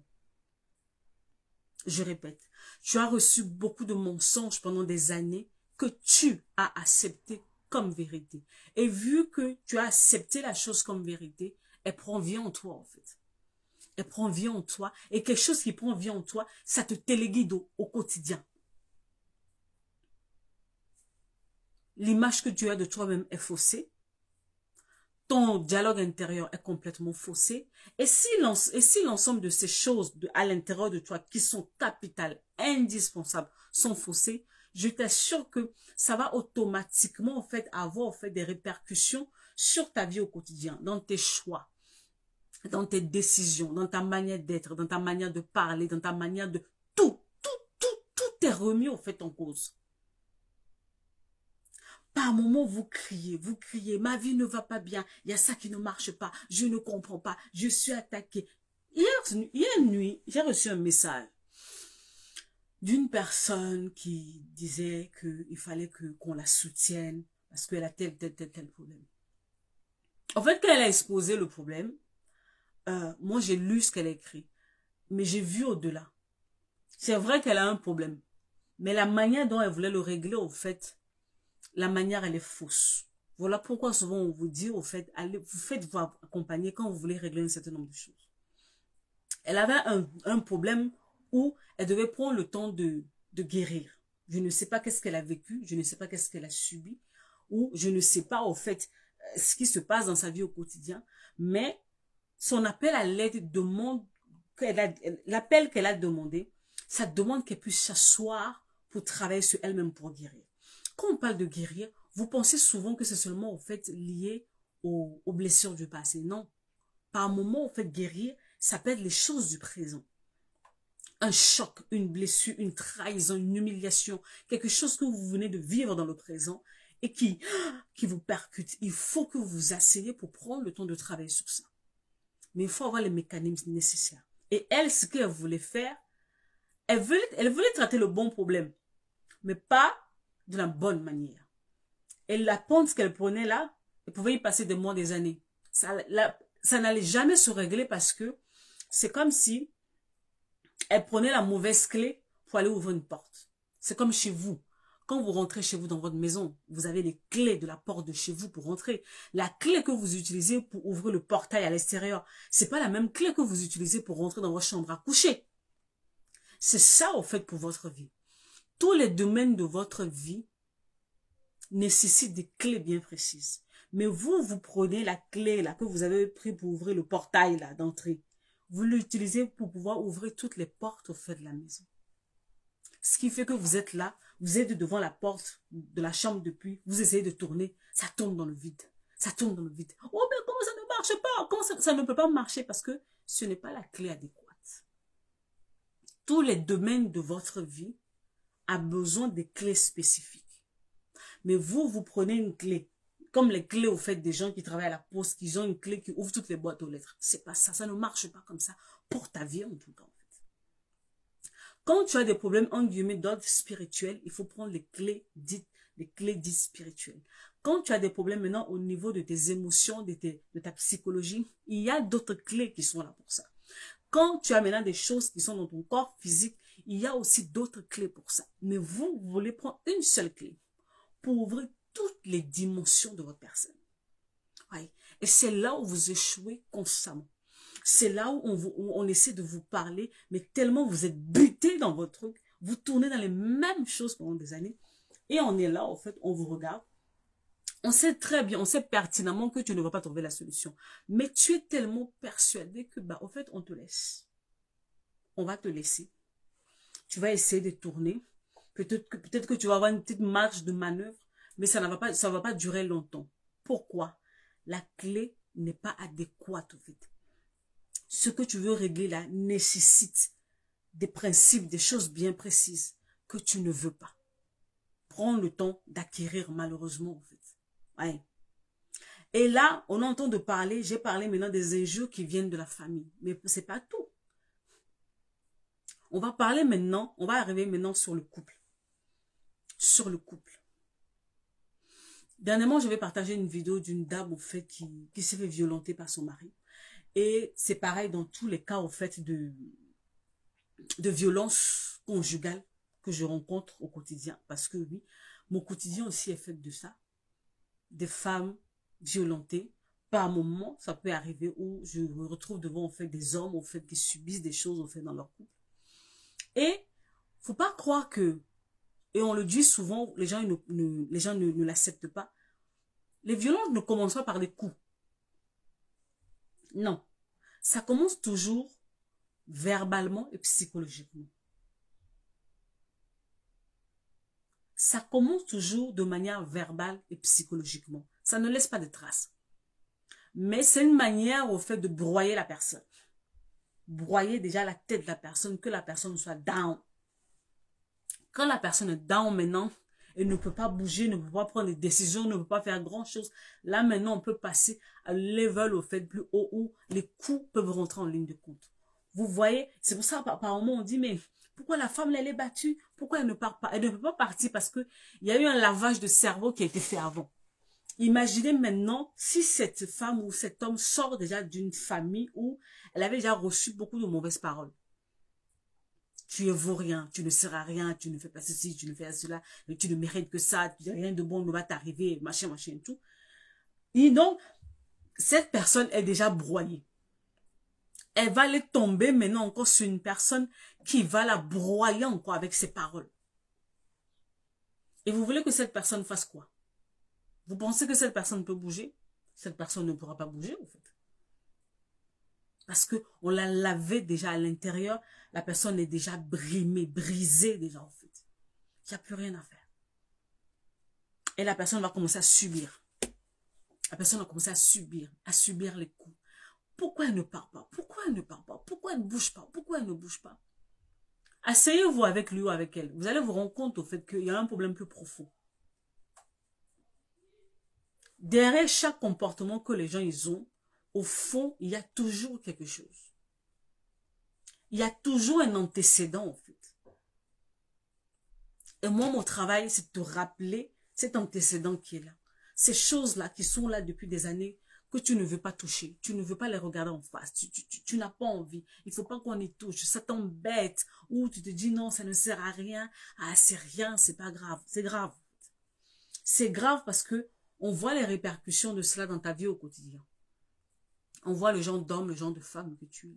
Je répète, tu as reçu beaucoup de mensonges pendant des années que tu as accepté comme vérité. Et vu que tu as accepté la chose comme vérité, elle prend vie en toi en fait. Elle prend vie en toi. Et quelque chose qui prend vie en toi, ça te téléguide au quotidien. L'image que tu as de toi-même est faussée. Ton dialogue intérieur est complètement faussé. Et si l'ensemble de ces choses à l'intérieur de toi qui sont capitales, indispensables, sont faussées, je t'assure que ça va automatiquement en fait avoir en fait des répercussions sur ta vie au quotidien, dans tes choix, dans tes décisions, dans ta manière d'être, dans ta manière de parler, dans ta manière de tout est est remis au fait en cause. Par moments, vous criez, ma vie ne va pas bien, il y a ça qui ne marche pas, je ne comprends pas, je suis attaquée. Hier nuit, j'ai reçu un message d'une personne qui disait qu'il fallait qu'on la soutienne parce qu'elle a tel problème. En fait, quand elle a exposé le problème, moi j'ai lu ce qu'elle a écrit, mais j'ai vu au-delà. C'est vrai qu'elle a un problème, mais la manière dont elle voulait le régler, au fait, la manière, elle est fausse. Voilà pourquoi souvent on vous dit, au fait, allez, vous faites-vous accompagner quand vous voulez régler un certain nombre de choses. Elle avait un problème où elle devait prendre le temps de guérir. Je ne sais pas qu'est-ce qu'elle a vécu, je ne sais pas qu'est-ce qu'elle a subi, ou je ne sais pas, au fait, ce qui se passe dans sa vie au quotidien, mais son appel à l'aide demande, l'appel qu'elle a demandé, ça demande qu'elle puisse s'asseoir pour travailler sur elle-même pour guérir. Quand on parle de guérir, vous pensez souvent que c'est seulement, au fait, lié aux blessures du passé. Non. Par moment, au fait, guérir, ça peut être les choses du présent. Un choc, une blessure, une trahison, une humiliation, quelque chose que vous venez de vivre dans le présent et qui vous percute. Il faut que vous vous asseyez pour prendre le temps de travailler sur ça. Mais il faut avoir les mécanismes nécessaires. Et elle, ce qu'elle voulait faire, elle voulait traiter le bon problème, mais pas de la bonne manière. Et la pente qu'elle prenait là, elle pouvait y passer des mois, des années. Ça n'allait jamais se régler parce que c'est comme si elle prenait la mauvaise clé pour aller ouvrir une porte. C'est comme chez vous. Quand vous rentrez chez vous dans votre maison, vous avez les clés de la porte de chez vous pour rentrer. La clé que vous utilisez pour ouvrir le portail à l'extérieur, c'est pas la même clé que vous utilisez pour rentrer dans votre chambre à coucher. C'est ça, au fait, pour votre vie. Tous les domaines de votre vie nécessitent des clés bien précises. Mais vous prenez la clé là que vous avez pris pour ouvrir le portail là d'entrée. Vous l'utilisez pour pouvoir ouvrir toutes les portes au fait de la maison. Ce qui fait que vous êtes là, vous êtes devant la porte de la chambre depuis, vous essayez de tourner, ça tombe dans le vide. Ça tombe dans le vide. Oh, mais comment ça ne marche pas? Comment ça ne peut pas marcher? Parce que ce n'est pas la clé adéquate. Tous les domaines de votre vie ont besoin de clés spécifiques. Mais vous prenez une clé. Comme les clés, au fait, des gens qui travaillent à la poste, qui ont une clé qui ouvre toutes les boîtes aux lettres. C'est pas ça. Ça ne marche pas comme ça. Pour ta vie, en tout cas, en fait. Quand tu as des problèmes, en guillemets, d'ordre spirituel, il faut prendre les clés dites spirituelles. Quand tu as des problèmes maintenant au niveau de tes émotions, de ta psychologie, il y a d'autres clés qui sont là pour ça. Quand tu as maintenant des choses qui sont dans ton corps physique, il y a aussi d'autres clés pour ça. Mais vous voulez prendre une seule clé pour ouvrir toutes les dimensions de votre personne. Ouais. Et c'est là où vous échouez constamment. C'est là où on essaie de vous parler, mais tellement vous êtes buté dans votre truc, vous tournez dans les mêmes choses pendant des années, et on est là, en fait, on vous regarde. On sait très bien, on sait pertinemment que tu ne vas pas trouver la solution. Mais tu es tellement persuadé que, en fait, on te laisse. On va te laisser. Tu vas essayer de tourner. Peut-être que tu vas avoir une petite marge de manœuvre, mais ça ne va pas durer longtemps. Pourquoi? La clé n'est pas adéquate, en fait. Ce que tu veux régler là nécessite des principes, des choses bien précises que tu ne veux pas. Prends le temps d'acquérir, malheureusement, en fait. Ouais. Et là, on entend de parler, j'ai parlé maintenant des injures qui viennent de la famille. Mais c'est pas tout. On va parler maintenant, on va arriver maintenant sur le couple. Sur le couple. Dernièrement, je vais partager une vidéo d'une dame, au fait, qui s'est fait violenter par son mari. Et c'est pareil dans tous les cas, au fait, de violence conjugale que je rencontre au quotidien. Parce que oui, mon quotidien aussi est fait de ça. Des femmes violentées. Par moment, ça peut arriver où je me retrouve devant, au fait, des hommes, au fait, qui subissent des choses, au fait, dans leur couple. Et, faut pas croire que, et on le dit souvent, les gens ne l'acceptent pas. Les violences ne commencent pas par des coups. Non. Ça commence toujours verbalement et psychologiquement. Ça commence toujours de manière verbale et psychologiquement. Ça ne laisse pas de traces. Mais c'est une manière, au fait, de broyer la personne. Broyer déjà la tête de la personne, que la personne soit down. Quand la personne est down maintenant, elle ne peut pas bouger, ne peut pas prendre des décisions, ne peut pas faire grand chose. Là, maintenant, on peut passer à level au fait plus haut où les coups peuvent rentrer en ligne de compte. Vous voyez, c'est pour ça, par moment, on dit, mais pourquoi la femme, elle est battue? Pourquoi elle ne part pas? Elle ne peut pas partir parce que il y a eu un lavage de cerveau qui a été fait avant. Imaginez maintenant si cette femme ou cet homme sort déjà d'une famille où elle avait déjà reçu beaucoup de mauvaises paroles. Tu ne vaux rien, tu ne seras rien, tu ne fais pas ceci, tu ne fais pas cela, tu ne mérites que ça, rien de bon ne va t'arriver, machin, machin et tout. Et donc, cette personne est déjà broyée. Elle va aller tomber maintenant encore sur une personne qui va la broyer encore avec ses paroles. Et vous voulez que cette personne fasse quoi? Vous pensez que cette personne peut bouger? Cette personne ne pourra pas bouger, en fait. Parce que on l'a lavé déjà à l'intérieur. La personne est déjà brimée, brisée déjà, en fait. Il n'y a plus rien à faire. Et la personne va commencer à subir. La personne va commencer à subir les coups. Pourquoi elle ne part pas? Pourquoi elle ne part pas? Pourquoi elle ne bouge pas? Pourquoi elle ne bouge pas? Asseyez-vous avec lui ou avec elle. Vous allez vous rendre compte au fait qu'il y a un problème plus profond. Derrière chaque comportement que les gens ils ont, au fond, il y a toujours quelque chose. Il y a toujours un antécédent, en fait. Et moi, mon travail, c'est de te rappeler cet antécédent qui est là. Ces choses-là qui sont là depuis des années, que tu ne veux pas toucher. Tu ne veux pas les regarder en face. Tu n'as pas envie. Il ne faut pas qu'on y touche. Ça t'embête. Ou tu te dis non, ça ne sert à rien. Ah, c'est rien, c'est pas grave. C'est grave. C'est grave parce que on voit les répercussions de cela dans ta vie au quotidien. On voit le genre d'homme, le genre de femme que tu es.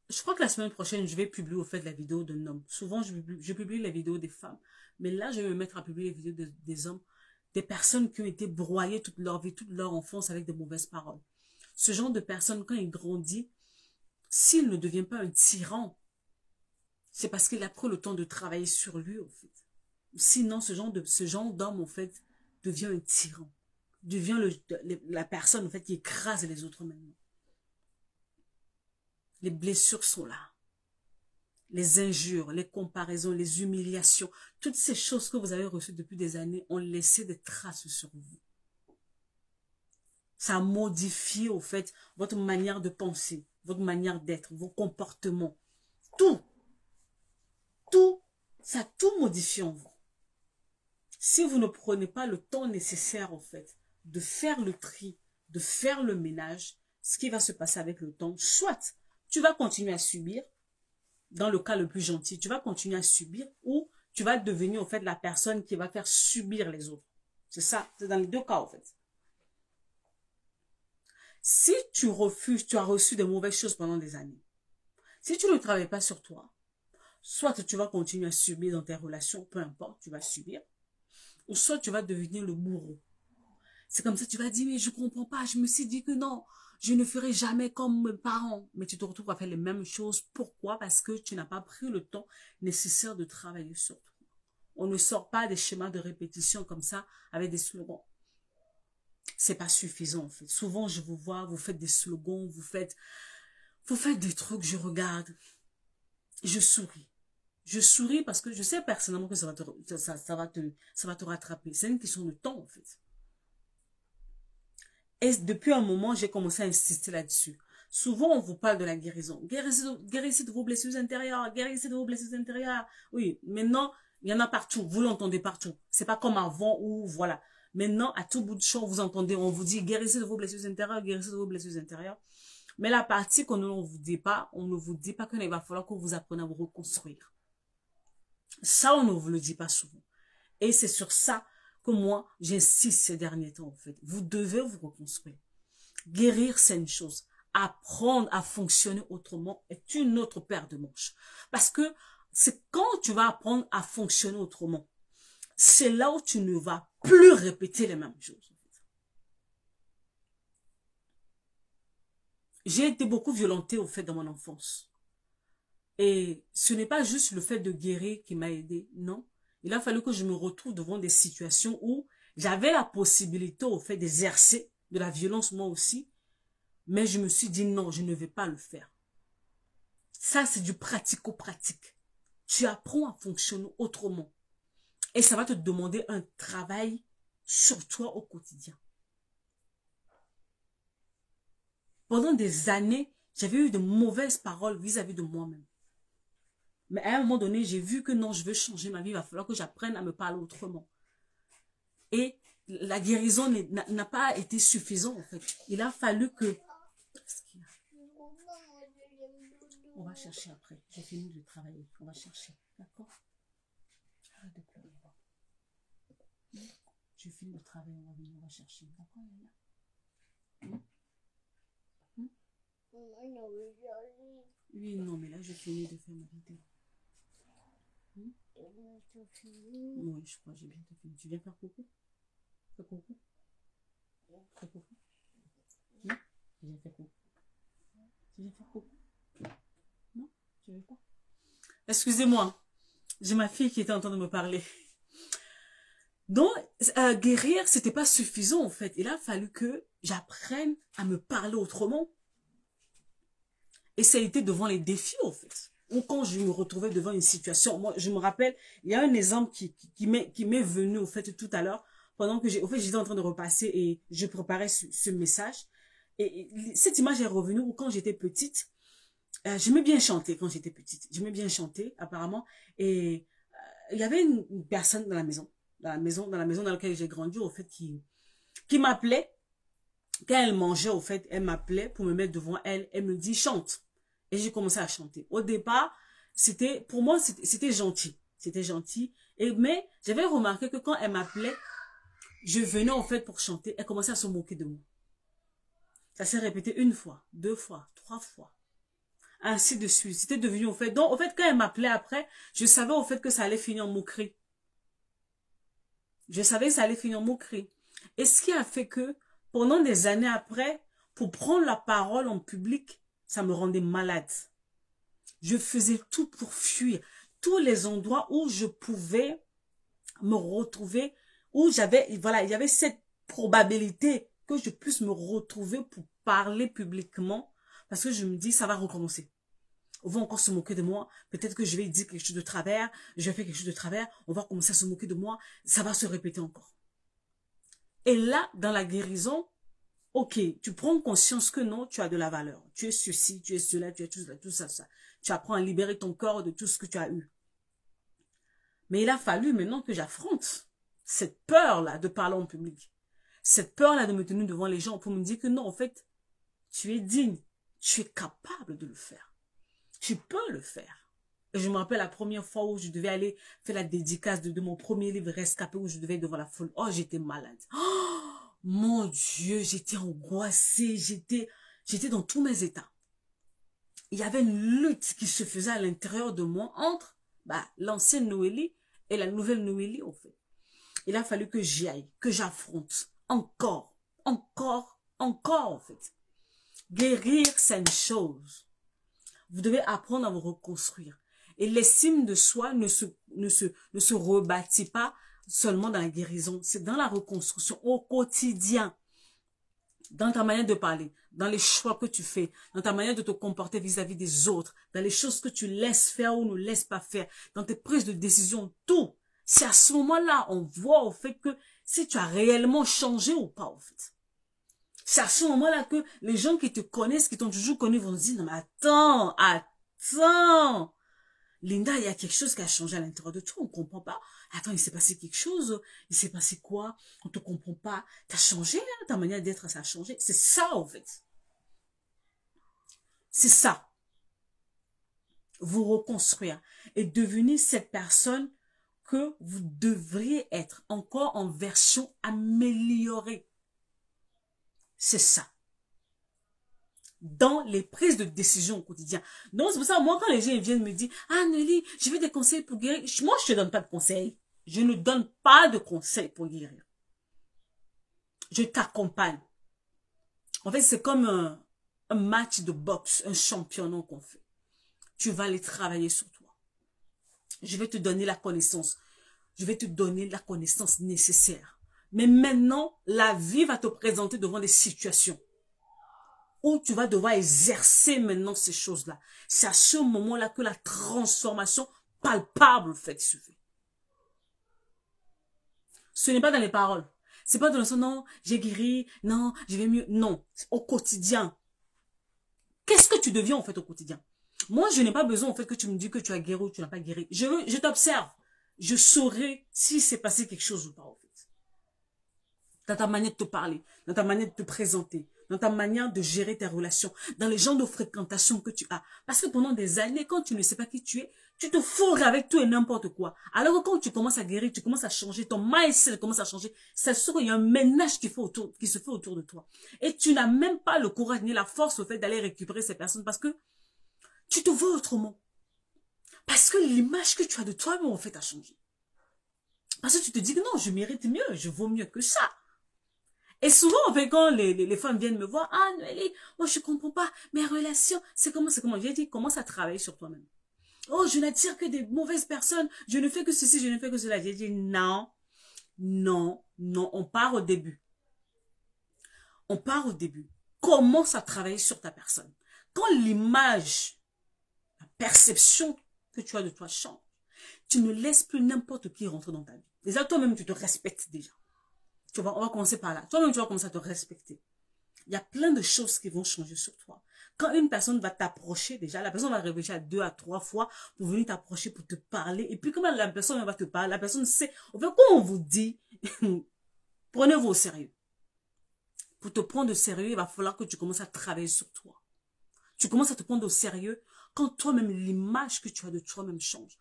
Je crois que la semaine prochaine, je vais publier au fait la vidéo d'un homme. Souvent, je publie les vidéos des femmes. Mais là, je vais me mettre à publier les vidéos des hommes. Des personnes qui ont été broyées toute leur vie, toute leur enfance avec de mauvaises paroles. Ce genre de personne, quand il grandit, s'il ne devient pas un tyran, c'est parce qu'il a pris le temps de travailler sur lui, en fait. Sinon, ce genre d'homme, en fait, devient un tyran. Devient la personne, en fait, qui écrase les autres maintenant. Les blessures sont là. Les injures, les comparaisons, les humiliations, toutes ces choses que vous avez reçues depuis des années ont laissé des traces sur vous. Ça a modifié, au fait, votre manière de penser, votre manière d'être, vos comportements. Tout, ça a tout modifié en vous. Si vous ne prenez pas le temps nécessaire, en fait, de faire le tri, de faire le ménage, ce qui va se passer avec le temps, soit tu vas continuer à subir, dans le cas le plus gentil, tu vas continuer à subir ou tu vas devenir, en fait, la personne qui va faire subir les autres. C'est ça, c'est dans les deux cas, en fait. Si tu refuses, tu as reçu de mauvaises choses pendant des années. Si tu ne travailles pas sur toi, soit tu vas continuer à subir dans tes relations, peu importe, tu vas subir, ou soit tu vas devenir le bourreau. C'est comme ça, tu vas dire, mais je comprends pas, je me suis dit que non, je ne ferai jamais comme mes parents. Mais tu te retrouves à faire les mêmes choses. Pourquoi? Parce que tu n'as pas pris le temps nécessaire de travailler sur toi. On ne sort pas des schémas de répétition comme ça avec des slogans. C'est pas suffisant, en fait. Souvent, je vous vois, vous faites des slogans, vous faites des trucs, je regarde, je souris. Je souris parce que je sais personnellement que ça va te rattraper. C'est une question de temps, en fait. Et depuis un moment, j'ai commencé à insister là-dessus. Souvent, on vous parle de la guérison. Guérissez de vos blessures intérieures, guérissez de vos blessures intérieures. Oui, maintenant, il y en a partout. Vous l'entendez partout. C'est pas comme avant où, voilà. Maintenant, à tout bout de champ, vous entendez, on vous dit, guérissez de vos blessures intérieures, guérissez de vos blessures intérieures. Mais la partie qu'on ne vous dit pas, on ne vous dit pas qu'il va falloir que vous appreniez à vous reconstruire. Ça, on ne vous le dit pas souvent. Et c'est sur ça que moi, j'insiste ces derniers temps, en fait. Vous devez vous reconstruire. Guérir, c'est une chose. Apprendre à fonctionner autrement est une autre paire de manches. Parce que c'est quand tu vas apprendre à fonctionner autrement, c'est là où tu ne vas plus répéter les mêmes choses. En fait. J'ai été beaucoup violentée, au fait, dans mon enfance. Et ce n'est pas juste le fait de guérir qui m'a aidé, non. Il a fallu que je me retrouve devant des situations où j'avais la possibilité, au fait, d'exercer de la violence moi aussi. Mais je me suis dit non, je ne vais pas le faire. Ça, c'est du pratico-pratique. tu apprends à fonctionner autrement. Et ça va te demander un travail sur toi au quotidien. Pendant des années, j'avais eu de mauvaises paroles vis-à-vis de moi-même. Mais à un moment donné, j'ai vu que non, je veux changer ma vie. Il va falloir que j'apprenne à me parler autrement. Et la guérison n'a pas été suffisante, en fait. Il a fallu que... On va chercher après. J'ai fini de travailler. On va chercher. D'accord? Arrête de pleurer. J'ai fini de travailler. On va venir. On va chercher. D'accord, Yaya? Oui, non, mais là, j'ai fini de faire ma vidéo. Oui, je crois que j'ai bientôt fini. Tu viens faire coucou? Fais coucou. Fais coucou. Non? Tu viens faire coucou. Tu viens faire coucou. Non? Tu veux pas? Excusez-moi. J'ai ma fille qui était en train de me parler. Donc, guérir, c'était pas suffisant, en fait. Il a fallu que j'apprenne à me parler autrement. Et ça a été devant les défis, en fait. Ou quand je me retrouvais devant une situation. Moi, je me rappelle, il y a un exemple qui m'est venu, au fait, tout à l'heure, pendant que j'étais en train de repasser et je préparais ce message. Et cette image est revenue où quand j'étais petite, j'aimais bien chanter quand j'étais petite. J'aimais bien chanter, apparemment. Et il y avait une personne dans la maison, dans laquelle j'ai grandi, au fait, qui m'appelait. Quand elle mangeait, au fait, elle m'appelait pour me mettre devant elle. Elle me dit, chante. Et j'ai commencé à chanter. Au départ, pour moi, c'était gentil. C'était gentil. Mais j'avais remarqué que quand elle m'appelait, je venais, en fait, pour chanter. Elle commençait à se moquer de moi. Ça s'est répété 1 fois, 2 fois, 3 fois. Ainsi de suite. C'était devenu, au fait. Donc, au fait, quand elle m'appelait après, je savais, au fait, que ça allait finir en moquerie. Je savais que ça allait finir en moquerie. Et ce qui a fait que, pendant des années après, pour prendre la parole en public, ça me rendait malade. Je faisais tout pour fuir. Tous les endroits où je pouvais me retrouver, où il y avait cette probabilité que je puisse me retrouver pour parler publiquement, parce que je me dis, ça va recommencer. On va encore se moquer de moi. Peut-être que je vais dire quelque chose de travers, je vais faire quelque chose de travers, on va commencer à se moquer de moi, ça va se répéter encore. Et là, dans la guérison, ok, tu prends conscience que non, tu as de la valeur. Tu es ceci, tu es cela, tu es tout ça. Tu apprends à libérer ton corps de tout ce que tu as eu. Mais il a fallu maintenant que j'affronte cette peur-là de parler en public. Cette peur-là de me tenir devant les gens pour me dire que non, en fait, tu es digne. Tu es capable de le faire. Tu peux le faire. Et je me rappelle la première fois où je devais aller faire la dédicace de mon premier livre Rescapé, où je devais être devant la foule. Oh, j'étais malade. Oh, mon Dieu, j'étais angoissée. J'étais dans tous mes états. Il y avait une lutte qui se faisait à l'intérieur de moi entre l'ancienne Noélie et la nouvelle Noélie, en fait. Il a fallu que j'y aille, que j'affronte encore, en fait. Guérir, c'est une chose. Vous devez apprendre à vous reconstruire. Et l'estime de soi ne se rebâtit pas seulement dans la guérison. C'est dans la reconstruction au quotidien. Dans ta manière de parler, dans les choix que tu fais, dans ta manière de te comporter vis-à-vis des autres, dans les choses que tu laisses faire ou ne laisses pas faire, dans tes prises de décision, tout. C'est à ce moment-là, on voit au fait que si tu as réellement changé ou pas, en fait. C'est à ce moment-là que les gens qui te connaissent, qui t'ont toujours connu, vont se dire, non mais attends, Linda, il y a quelque chose qui a changé à l'intérieur de toi, on ne comprend pas. Attends, il s'est passé quelque chose, il s'est passé quoi? On ne te comprend pas. Tu as changé, hein? Ta manière d'être, ça a changé. C'est ça, en fait. C'est ça. Vous reconstruire et devenir cette personne que vous devriez être, encore en version améliorée. C'est ça. Dans les prises de décision au quotidien. Donc, c'est pour ça, moi, quand les gens viennent me dire, ah, Nelly, je veux des conseils pour guérir. Moi, je te donne pas de conseils. Je ne donne pas de conseils pour guérir. Je t'accompagne. En fait, c'est comme un match de boxe, un championnat qu'on fait. Tu vas aller travailler sur toi. Je vais te donner la connaissance. Je vais te donner la connaissance nécessaire. Mais maintenant, la vie va te présenter devant des situations où tu vas devoir exercer maintenant ces choses-là. C'est à ce moment-là que la transformation palpable, en fait, qui se fait. Ce n'est pas dans les paroles. C'est pas dans le sens, non, j'ai guéri, non, je vais mieux. Non, au quotidien. Qu'est-ce que tu deviens, en fait, au quotidien? Moi, je n'ai pas besoin, en fait, que tu me dis que tu as guéri ou tu n'as pas guéri. Je t'observe. Je saurai si c'est passé quelque chose ou pas, en fait. Dans ta manière de te parler, dans ta manière de te présenter, dans ta manière de gérer tes relations, dans les genres de fréquentation que tu as. Parce que pendant des années, quand tu ne sais pas qui tu es, tu te fourres avec tout et n'importe quoi. Alors que quand tu commences à guérir, tu commences à changer, ton mindset commence à changer, c'est sûr qu'il y a un ménage qui se fait autour de toi. Et tu n'as même pas le courage ni la force au fait d'aller récupérer ces personnes parce que tu te vois autrement. Parce que l'image que tu as de toi-même, en fait, a changé. Parce que tu te dis que non, je mérite mieux, je vaux mieux que ça. Et souvent, en fait, quand les femmes viennent me voir, ah, Noélie, moi, je comprends pas, mes relations, c'est comment. J'ai dit, commence à travailler sur toi-même. Oh, je n'attire que des mauvaises personnes, je ne fais que ceci, je ne fais que cela. J'ai dit, non, non, non, on part au début. On part au début. Commence à travailler sur ta personne. Quand l'image, la perception que tu as de toi change, tu ne laisses plus n'importe qui rentrer dans ta vie. Déjà, toi-même, tu te respectes déjà. On va commencer par là. Toi-même, tu vas commencer à te respecter. Il y a plein de choses qui vont changer sur toi. Quand une personne va t'approcher, déjà, la personne va réfléchir à 2 à 3 fois pour venir t'approcher, pour te parler. Et puis, comment la personne va te parler, la personne sait. En fait, quand on vous dit, prenez-vous au sérieux. Pour te prendre au sérieux, il va falloir que tu commences à travailler sur toi. Tu commences à te prendre au sérieux quand toi-même, l'image que tu as de toi-même change.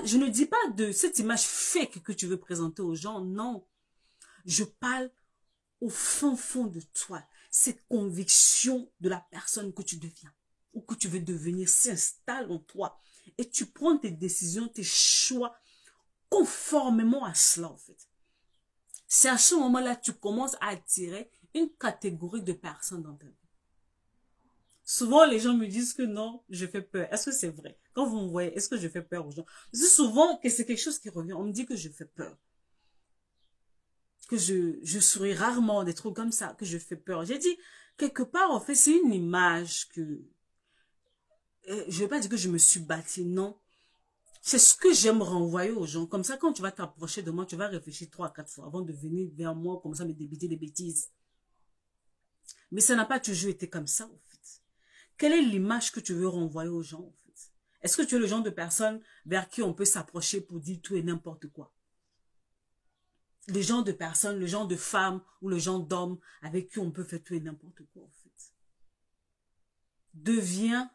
Je ne dis pas de cette image fake que tu veux présenter aux gens, non. Je parle au fond de toi. Cette conviction de la personne que tu deviens ou que tu veux devenir s'installe en toi. Et tu prends tes décisions, tes choix conformément à cela, en fait. C'est à ce moment-là que tu commences à attirer une catégorie de personnes dans ta vie. Souvent, les gens me disent que non, je fais peur. Est-ce que c'est vrai? Quand vous me voyez, est-ce que je fais peur aux gens? C'est souvent que c'est quelque chose qui revient. On me dit que je fais peur. Que je souris rarement, des trucs comme ça, que je fais peur. J'ai dit, quelque part, en fait, c'est une image que... je vais pas dire que je me suis bâtie, non. C'est ce que j'aime renvoyer aux gens. Comme ça, quand tu vas t'approcher de moi, tu vas réfléchir 3 à 4 fois avant de venir vers moi, comme ça, me débiter des bêtises. Mais ça n'a pas toujours été comme ça, en fait. Quelle est l'image que tu veux renvoyer aux gens, en fait? Est-ce que tu es le genre de personne vers qui on peut s'approcher pour dire tout et n'importe quoi? Le genre de personnes, le genre de femmes ou le genre d'hommes avec qui on peut faire tout et n'importe quoi, en fait. Deviens.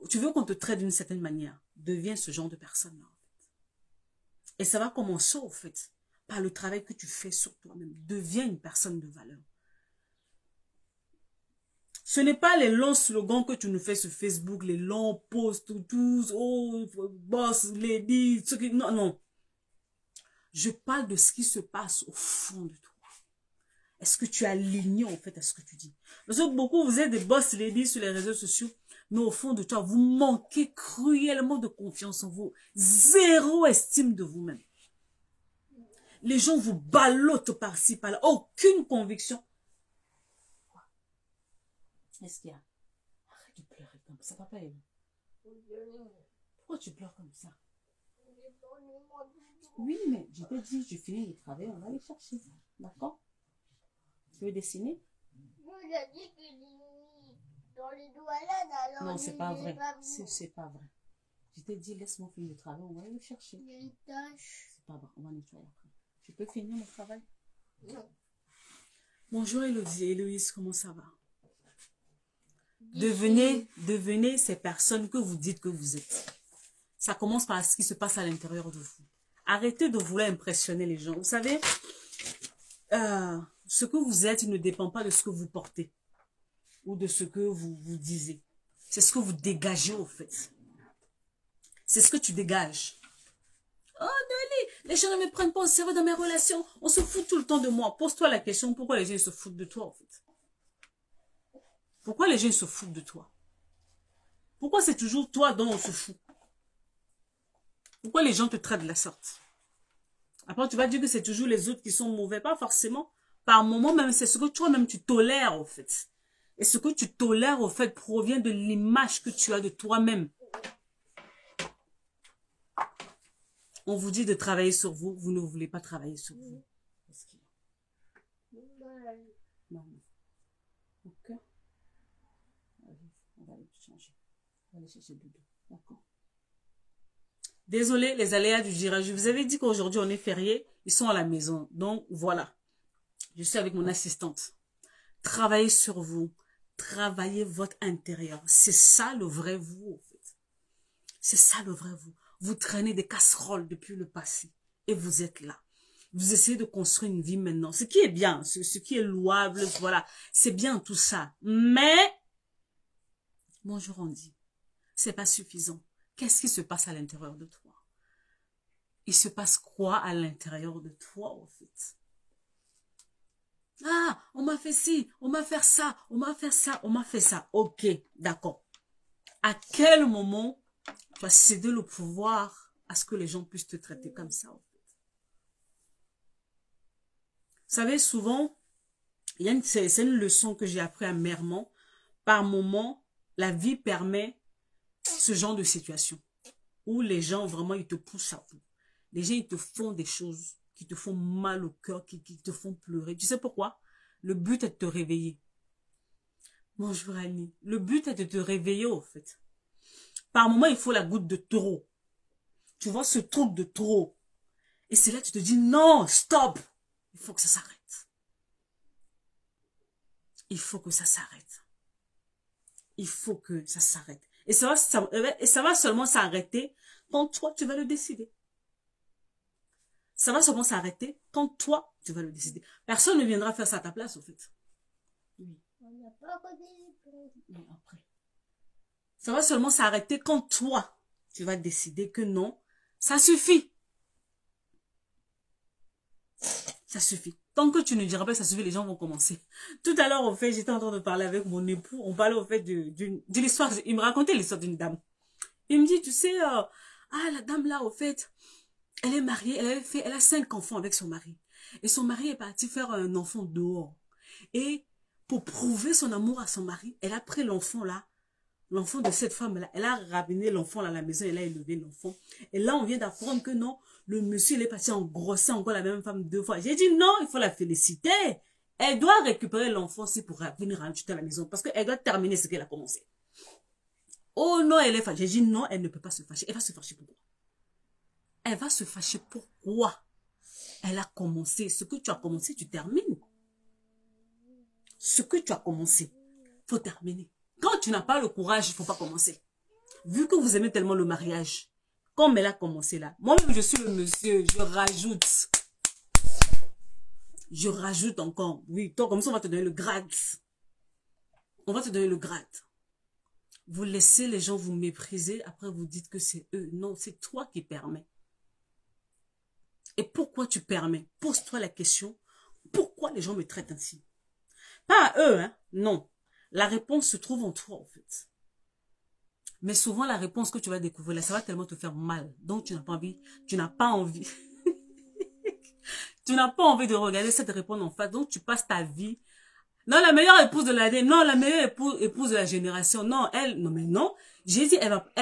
Tu veux qu'on te traite d'une certaine manière. Deviens ce genre de personne-là, en fait. Et ça va commencer, en fait, par le travail que tu fais sur toi-même. Deviens une personne de valeur. Ce n'est pas les longs slogans que tu nous fais sur Facebook, les longs posts, tous, oh, boss, lady, ce qui, non, non. Je parle de ce qui se passe au fond de toi. Est-ce que tu es aligné, en fait, à ce que tu dis? Parce que beaucoup, vous êtes des boss ladies sur les réseaux sociaux, mais au fond de toi, vous manquez cruellement de confiance en vous. Zéro estime de vous-même. Les gens vous ballottent par-ci, par-là. Aucune conviction. Qu'est-ce qu'il y a? Arrête de pleurer comme ça, papa est où? Pourquoi tu pleures comme ça? Oui, mais je t'ai dit, je finis le travail, on va aller chercher. D'accord? Tu veux dessiner? Non, j'ai dit que dans les toilettes, alors... Non, c'est pas vrai. C'est pas vrai. Je t'ai dit, laisse-moi finir le travail, on va aller le chercher. Il y a une tache. C'est pas vrai, on va nettoyer après. Je peux finir mon travail? Non. Bonjour Élodie. Héloïse, comment ça va? Devenez ces personnes que vous dites que vous êtes. Ça commence par ce qui se passe à l'intérieur de vous. Arrêtez de vouloir impressionner les gens. Vous savez, ce que vous êtes, il ne dépend pas de ce que vous portez ou de ce que vous disiez. C'est ce que vous dégagez, au fait. C'est ce que tu dégages. Oh, Noélie, les gens ne me prennent pas au sérieux dans mes relations. On se fout tout le temps de moi. Pose-toi la question, pourquoi les gens se foutent de toi, en fait? Pourquoi les gens se foutent de toi? Pourquoi c'est toujours toi dont on se fout? Pourquoi les gens te traitent de la sorte? Après, tu vas dire que c'est toujours les autres qui sont mauvais. Pas forcément. Par moment même, c'est ce que toi-même tu tolères, au fait. Et ce que tu tolères, au fait, provient de l'image que tu as de toi-même. On vous dit de travailler sur vous, vous ne voulez pas travailler sur vous. Qu'est-ce qu'il y a? Non. Ok. Allez, on va aller changer. On va aller chercher Doudou. D'accord. Désolé, les aléas du direct. Je vous avais dit qu'aujourd'hui, on est férié. Ils sont à la maison. Donc, voilà. Je suis avec mon assistante. Travaillez sur vous. Travaillez votre intérieur. C'est ça le vrai vous, en fait. C'est ça le vrai vous. Vous traînez des casseroles depuis le passé. Et vous êtes là. Vous essayez de construire une vie maintenant. Ce qui est bien, ce qui est louable, voilà. C'est bien tout ça. Mais, bonjour on dit, c'est pas suffisant. Qu'est-ce qui se passe à l'intérieur de toi? Il se passe quoi à l'intérieur de toi, en fait? Ah, on m'a fait ci, on m'a fait ça, on m'a fait ça, on m'a fait ça. Ok, d'accord. À quel moment tu as cédé le pouvoir à ce que les gens puissent te traiter comme ça, en fait? Vous savez, souvent, c'est une leçon que j'ai appris amèrement. Par moment, la vie permet ce genre de situation où les gens, vraiment, ils te poussent à bout. Les gens, ils te font des choses qui te font mal au cœur, qui te font pleurer. Tu sais pourquoi? Le but est de te réveiller. Bonjour Annie. Le but est de te réveiller, au fait. Par moment, il faut la goutte de trop. Tu vois ce truc de trop. Et c'est là que tu te dis, non, stop. Il faut que ça s'arrête. Il faut que ça s'arrête. Il faut que ça s'arrête. Et ça va seulement s'arrêter quand toi, tu vas le décider. Ça va seulement s'arrêter quand toi, tu vas le décider. Personne ne viendra faire ça à ta place, au fait. Oui. On n'a pas regardé. Non, après. Ça va seulement s'arrêter quand toi, tu vas décider que non, ça suffit. Ça suffit. Tant que tu ne diras pas que ça suffit, les gens vont commencer. Tout à l'heure, au fait, j'étais en train de parler avec mon époux. On parlait, au fait, de l'histoire. Il me racontait l'histoire d'une dame. Il me dit, tu sais, la dame là, au fait, elle est mariée, elle a 5 enfants avec son mari. Et son mari est parti faire un enfant dehors. Et pour prouver son amour à son mari, elle a pris l'enfant là, l'enfant de cette femme-là. Elle a ramené l'enfant à la maison, elle a élevé l'enfant. Et là, on vient d'apprendre que non, le monsieur, il est parti engrosser encore la même femme 2 fois. J'ai dit non, il faut la féliciter. Elle doit récupérer l'enfant si pour venir rajouter à la maison. Parce qu'elle doit terminer ce qu'elle a commencé. Oh non, elle est fâchée. J'ai dit non, elle ne peut pas se fâcher. Elle va se fâcher pourquoi? Elle va se fâcher pourquoi? Elle a commencé. Ce que tu as commencé, tu termines. Ce que tu as commencé, faut terminer. Quand tu n'as pas le courage, il faut pas commencer. Vu que vous aimez tellement le mariage, comme elle a commencé là, moi-même je suis le monsieur, je rajoute. Je rajoute encore. Oui, toi comme ça on va te donner le grade. On va te donner le grade. Vous laissez les gens vous mépriser, après vous dites que c'est eux. Non, c'est toi qui permets. Et pourquoi tu permets? Pose-toi la question, pourquoi les gens me traitent ainsi? Pas à eux, hein? Non. La réponse se trouve en toi, en fait. Mais souvent, la réponse que tu vas découvrir, là, ça va tellement te faire mal. Donc, tu n'as pas envie, tu n'as pas envie de regarder cette réponse en face. Donc, tu passes ta vie. Non, la meilleure épouse de l'année. Non, la meilleure épouse de la génération. Non, elle, non, mais non. J'ai dit,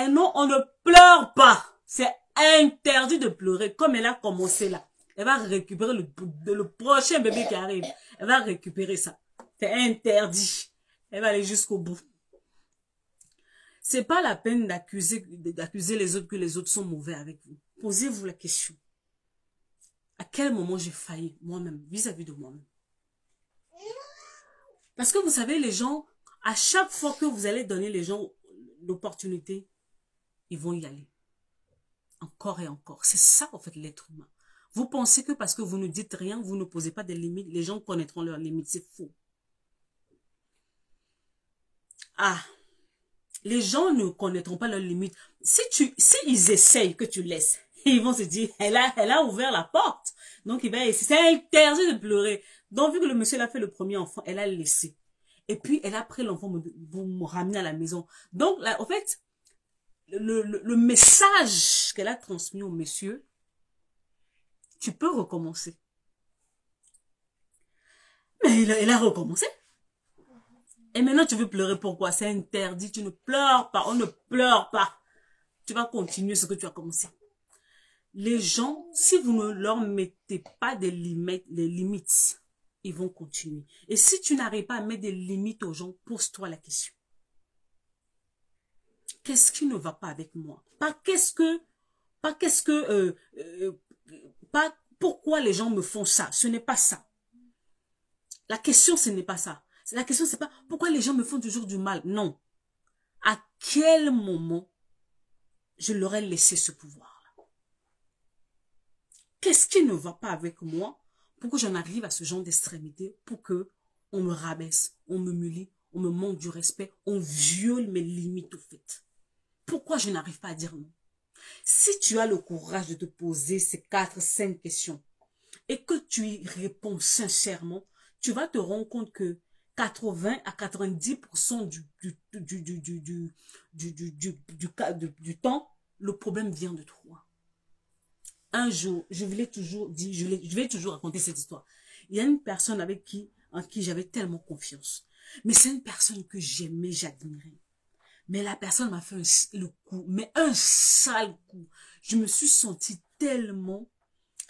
non, on ne pleure pas. C'est interdit de pleurer. Comme elle a commencé là. Elle va récupérer le prochain bébé qui arrive. Elle va récupérer ça. C'est interdit. Elle va aller jusqu'au bout. C'est pas la peine d'accuser les autres que les autres sont mauvais avec vous. Posez-vous la question. À quel moment j'ai failli moi-même, vis-à-vis de moi-même? Parce que vous savez, les gens, à chaque fois que vous allez donner les gens l'opportunité, ils vont y aller. Encore et encore. C'est ça, en fait, l'être humain. Vous pensez que parce que vous ne dites rien, vous ne posez pas des limites, les gens connaîtront leurs limites. C'est faux. Ah, les gens ne connaîtront pas leurs limites. Si ils essayent que tu laisses, ils vont se dire, elle a ouvert la porte. Donc, c'est interdit de pleurer. Donc, vu que le monsieur l'a fait le premier enfant, elle a laissé. Et puis, elle a pris l'enfant pour me ramener à la maison. Donc, là, en fait, le message qu'elle a transmis au monsieur, tu peux recommencer. Mais elle a recommencé. Et maintenant, tu veux pleurer pourquoi? C'est interdit, tu ne pleures pas, on ne pleure pas. Tu vas continuer ce que tu as commencé. Les gens, si vous ne leur mettez pas des limites, ils vont continuer. Et si tu n'arrives pas à mettre des limites aux gens, pose-toi la question. Qu'est-ce qui ne va pas avec moi? Pas pourquoi les gens me font ça. Ce n'est pas ça. La question, ce n'est pas ça. La question, c'est pas pourquoi les gens me font toujours du mal. Non. À quel moment je leur ai laissé ce pouvoir-là? Qu'est-ce qui ne va pas avec moi pour que j'en arrive à ce genre d'extrémité, pour que on me rabaisse, on me humilie, on me manque du respect, on viole mes limites au fait? Pourquoi je n'arrive pas à dire non? Si tu as le courage de te poser ces 4-5 questions et que tu y réponds sincèrement, tu vas te rendre compte que 80 à 90% du temps, le problème vient de toi. Un jour, je vais toujours raconter cette histoire. Il y a une personne en qui j'avais tellement confiance. Mais c'est une personne que j'aimais, j'admirais. Mais la personne m'a fait le coup, mais un sale coup. Je me suis sentie tellement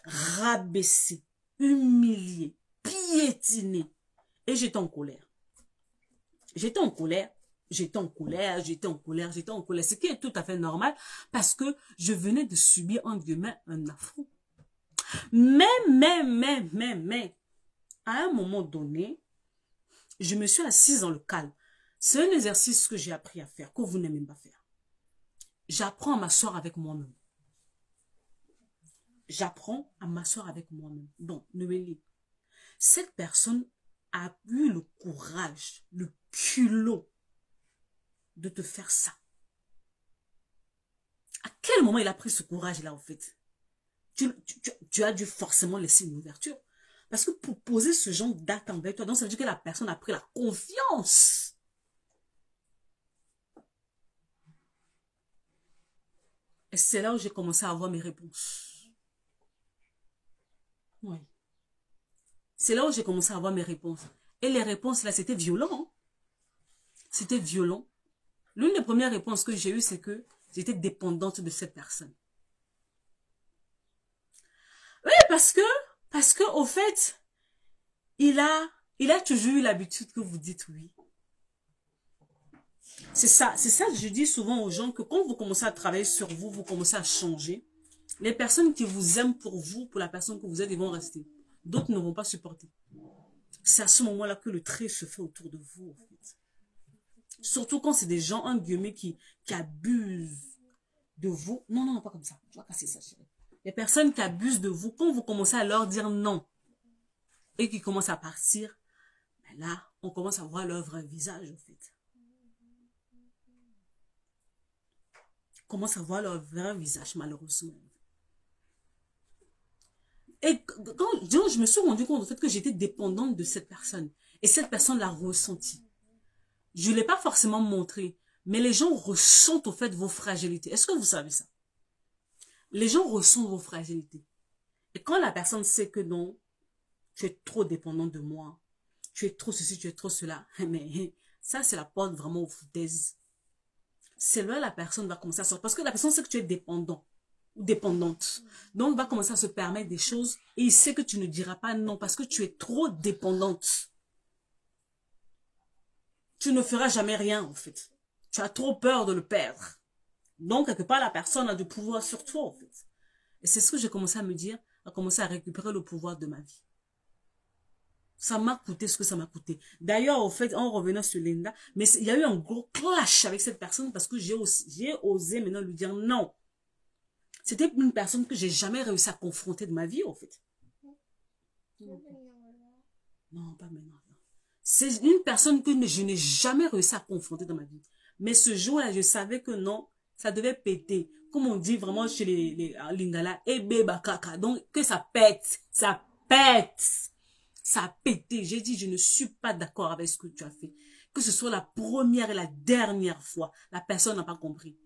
rabaissée, humiliée, piétinée. Et j'étais en colère. J'étais en colère. J'étais en colère, j'étais en colère, j'étais en colère. Ce qui est tout à fait normal parce que je venais de subir, entre guillemets, un affront. Mais, à un moment donné, je me suis assise dans le calme. C'est un exercice que j'ai appris à faire, que vous n'aimez pas faire. J'apprends à m'asseoir avec moi-même. J'apprends à m'asseoir avec moi-même. Bon, Noélie, cette personne a eu le courage, le culot de te faire ça. À quel moment il a pris ce courage-là, en fait? Tu as dû forcément laisser une ouverture. Parce que pour poser ce genre d'acte envers toi, donc ça veut dire que la personne a pris la confiance. Et c'est là où j'ai commencé à avoir mes réponses. Oui. C'est là où j'ai commencé à avoir mes réponses. Et les réponses, là, c'était violent. Hein? C'était violent. L'une des premières réponses que j'ai eues, c'est que j'étais dépendante de cette personne. Oui, parce que, au fait, il a toujours eu l'habitude que vous dites oui. C'est ça que je dis souvent aux gens, que quand vous commencez à travailler sur vous, vous commencez à changer. Les personnes qui vous aiment pour vous, pour la personne que vous êtes, ils vont rester. D'autres ne vont pas supporter. C'est à ce moment-là que le trait se fait autour de vous, en fait. Surtout quand c'est des gens, un guillemets, qui abusent de vous. Non, non, non, pas comme ça. Tu vas casser ça, chérie. Les personnes qui abusent de vous, quand vous commencez à leur dire non, et qui commencent à partir, ben là, on commence à voir leur vrai visage, en fait. On commence à voir leur vrai visage, malheureusement. Et quand je me suis rendu compte, en fait, que j'étais dépendante de cette personne. Et cette personne l'a ressenti. Je ne l'ai pas forcément montré, mais les gens ressentent au fait vos fragilités. Est-ce que vous savez ça? Les gens ressentent vos fragilités. Et quand la personne sait que non, tu es trop dépendant de moi, tu es trop ceci, tu es trop cela, mais ça c'est la porte vraiment aux foutaises. C'est là la personne va commencer à sortir. Parce que la personne sait que tu es dépendant ou dépendante. Donc va commencer à se permettre des choses et il sait que tu ne diras pas non parce que tu es trop dépendante. Tu ne feras jamais rien, en fait. Tu as trop peur de le perdre. Donc, quelque part, la personne a du pouvoir sur toi, en fait. Et c'est ce que j'ai commencé à me dire, à commencer à récupérer le pouvoir de ma vie. Ça m'a coûté ce que ça m'a coûté. D'ailleurs, au fait, en revenant sur Linda, mais il y a eu un gros clash avec cette personne parce que j'ai osé maintenant lui dire non. C'était une personne que j'ai jamais réussi à confronter de ma vie, en fait. Non, pas maintenant. C'est une personne que je n'ai jamais réussi à confronter dans ma vie. Mais ce jour-là, je savais que non, ça devait péter. Comme on dit vraiment chez les Lingala, kaka. Donc, que ça pète. Ça pète. Ça a pété. J'ai dit, je ne suis pas d'accord avec ce que tu as fait. Que ce soit la première et la dernière fois, la personne n'a pas compris.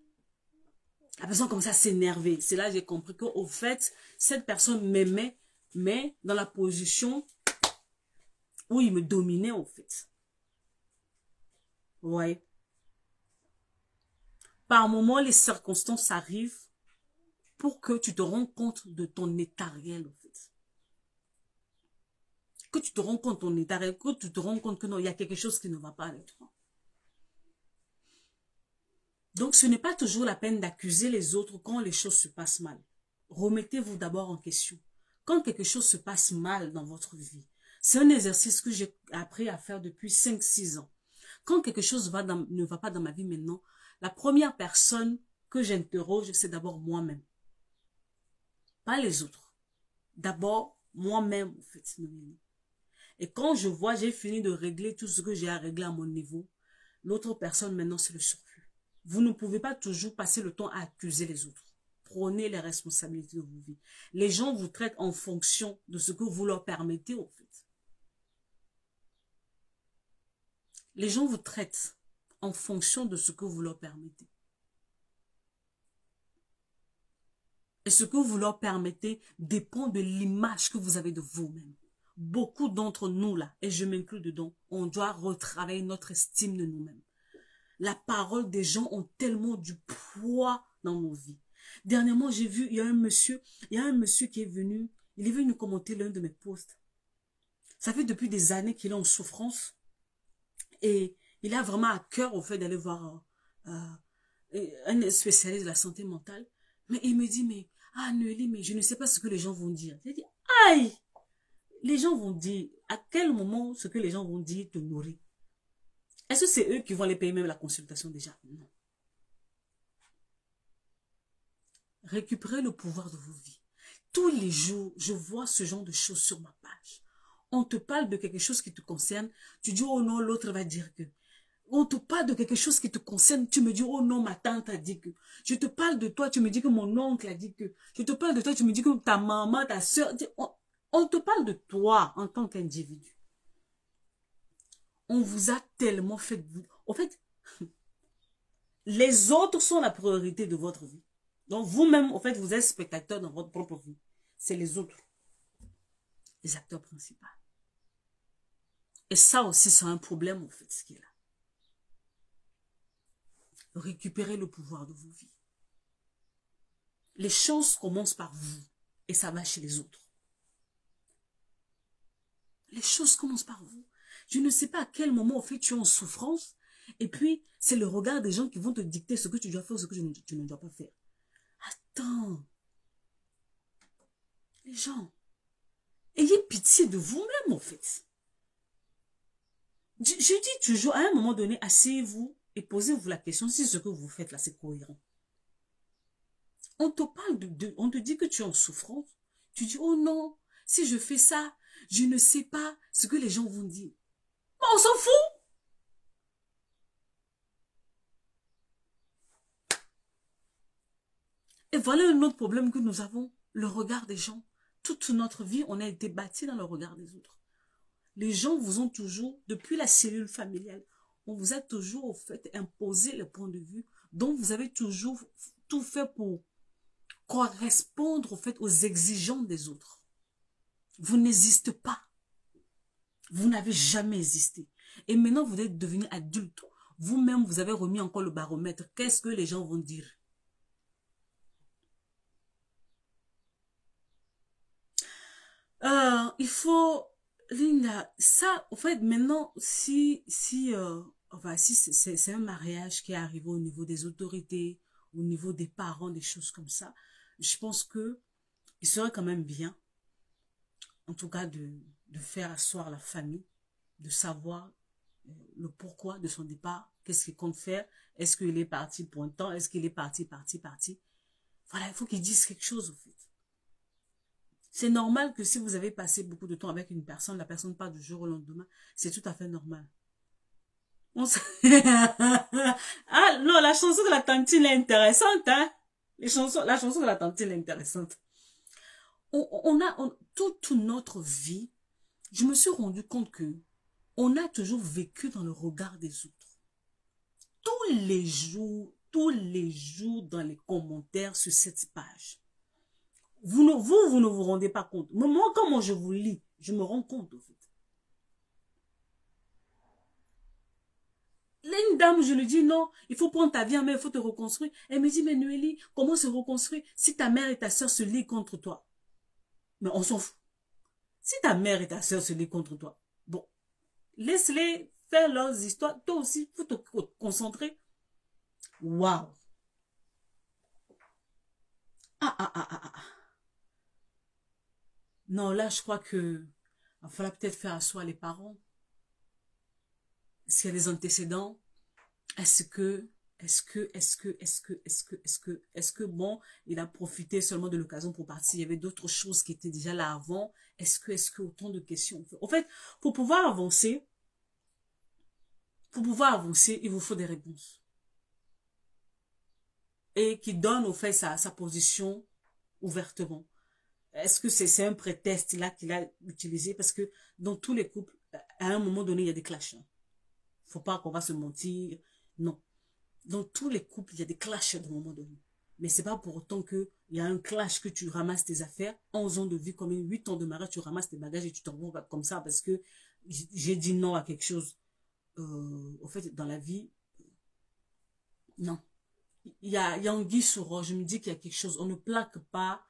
La personne commençait à s'énerver. C'est là que j'ai compris qu'au fait, cette personne m'aimait, mais dans la position où il me dominait, en fait. Ouais. Par moments, les circonstances arrivent pour que tu te rends compte de ton état réel, en fait. Que tu te rends compte de ton état réel, que tu te rends compte que non, il y a quelque chose qui ne va pas avec toi. Donc, ce n'est pas toujours la peine d'accuser les autres quand les choses se passent mal. Remettez-vous d'abord en question. Quand quelque chose se passe mal dans votre vie, c'est un exercice que j'ai appris à faire depuis 5-6 ans. Quand quelque chose ne va pas dans ma vie maintenant, la première personne que j'interroge, c'est d'abord moi-même. Pas les autres. D'abord, moi-même, en fait. Et quand je vois, j'ai fini de régler tout ce que j'ai à régler à mon niveau, l'autre personne, maintenant, c'est le surplus. Vous ne pouvez pas toujours passer le temps à accuser les autres. Prenez les responsabilités de vos vies. Les gens vous traitent en fonction de ce que vous leur permettez, en fait. Les gens vous traitent en fonction de ce que vous leur permettez. Et ce que vous leur permettez dépend de l'image que vous avez de vous-même. Beaucoup d'entre nous, là, et je m'inclus dedans, on doit retravailler notre estime de nous-mêmes. La parole des gens ont tellement du poids dans nos vies. Dernièrement, j'ai vu, il y a un monsieur qui est venu, il est venu commenter l'un de mes posts. Ça fait depuis des années qu'il est en souffrance. Et il a vraiment à cœur au fait d'aller voir un spécialiste de la santé mentale. Mais il me dit, mais, Noélie, mais je ne sais pas ce que les gens vont dire. J'ai dit, aïe! Les gens vont dire, à quel moment ce que les gens vont dire te nourrit? Est-ce que c'est eux qui vont aller payer même la consultation déjà? Non. Récupérez le pouvoir de vos vies. Tous les jours, je vois ce genre de choses sur ma page. On te parle de quelque chose qui te concerne, tu dis, oh non, l'autre va dire que. On te parle de quelque chose qui te concerne, tu me dis, oh non, ma tante a dit que. Je te parle de toi, tu me dis que mon oncle a dit que. Je te parle de toi, tu me dis que ta maman, ta soeur. On te parle de toi en tant qu'individu. On vous a tellement fait... En fait, les autres sont la priorité de votre vie. Donc vous-même, en fait, vous êtes spectateur dans votre propre vie. C'est les autres. Les acteurs principaux. Et ça aussi, c'est un problème, en fait, ce qui est là. Récupérez le pouvoir de vos vies. Les choses commencent par vous. Et ça va chez les autres. Les choses commencent par vous. Je ne sais pas à quel moment, en fait, tu es en souffrance. Et puis, c'est le regard des gens qui vont te dicter ce que tu dois faire ou ce que tu ne dois pas faire. Attends. Les gens, ayez pitié de vous-même, en fait. Je dis toujours, à un moment donné, asseyez-vous et posez-vous la question si ce que vous faites là, c'est cohérent. On te parle on te dit que tu es en souffrance. Tu dis, oh non, si je fais ça, je ne sais pas ce que les gens vont dire. Mais on s'en fout. Et voilà un autre problème que nous avons, le regard des gens. Toute notre vie, on a été bâti dans le regard des autres. Les gens vous ont toujours, depuis la cellule familiale, on vous a toujours, au fait, imposé le point de vue dont vous avez toujours tout fait pour correspondre, au fait, aux exigences des autres. Vous n'existez pas. Vous n'avez jamais existé. Et maintenant, vous êtes devenu adulte. Vous-même, vous avez remis encore le baromètre. Qu'est-ce que les gens vont dire? Il faut... Linda, ça, en fait, maintenant, si c'est un mariage qui est arrivé au niveau des autorités, au niveau des parents, des choses comme ça, je pense que il serait quand même bien, en tout cas, de faire asseoir la famille, de savoir le pourquoi de son départ, qu'est-ce qu'il compte faire, est-ce qu'il est parti pour un temps, est-ce qu'il est parti. Voilà, il faut qu'il dise quelque chose, en fait. C'est normal que si vous avez passé beaucoup de temps avec une personne, la personne part du jour au lendemain. C'est tout à fait normal. Ah non, la chanson de la tantine est intéressante, hein. La chanson de la tantine est intéressante. Toute notre vie, je me suis rendu compte que on a toujours vécu dans le regard des autres. Tous les jours dans les commentaires sur cette page. Vous ne vous rendez pas compte. Mais moi, comment je vous lis, je me rends compte, en fait. Une dame, je lui dis non, il faut prendre ta vie en main, il faut te reconstruire. Elle me dit, mais Noélie, comment se reconstruire si ta mère et ta soeur se lient contre toi? Mais on s'en fout. Si ta mère et ta soeur se lient contre toi, bon, laisse-les faire leurs histoires. Toi aussi, il faut te concentrer. Waouh! Ah. Non, là, je crois que il va peut-être faire asseoir les parents. Est-ce qu'il y a des antécédents? Est-ce que, bon, il a profité seulement de l'occasion pour partir. Il y avait d'autres choses qui étaient déjà là avant. Autant de questions. En fait, pour pouvoir avancer, il vous faut des réponses. Et qui donne, au fait, sa position ouvertement. Est-ce que c'est un prétexte là qu'il a utilisé? Parce que dans tous les couples, à un moment donné, il y a des clashs. Faut pas qu'on va se mentir. Non. Dans tous les couples, il y a des clashs à un moment donné. Mais c'est pas pour autant que il y a un clash que tu ramasses tes affaires, 11 ans de vie, comme 8 ans de mariage, tu ramasses tes bagages et tu t'en vas comme ça parce que j'ai dit non à quelque chose. Au fait, dans la vie, non. Il y a anguille sous roche. Je me dis qu'il y a quelque chose. On ne plaque pas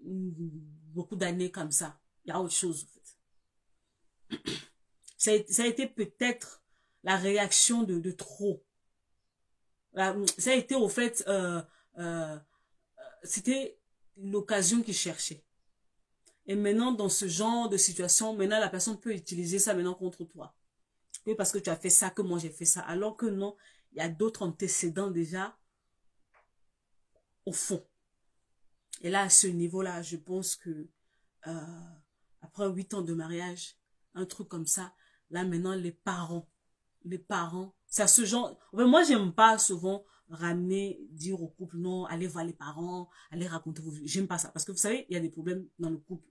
beaucoup d'années comme ça. Il y a autre chose, en fait. Ça a été peut-être la réaction de trop. Ça a été, au fait, c'était l'occasion qu'il cherchait. Et maintenant, dans ce genre de situation, maintenant, la personne peut utiliser ça maintenant contre toi. Oui, parce que tu as fait ça, que moi j'ai fait ça. Alors que non, il y a d'autres antécédents déjà au fond. Et là, à ce niveau-là, je pense que après 8 ans de mariage, un truc comme ça, là maintenant, les parents, c'est à ce genre... Enfin, moi, j'aime pas souvent dire au couple, non, allez voir les parents, allez raconter vos vies. J'aime pas ça. Parce que vous savez, il y a des problèmes dans le couple.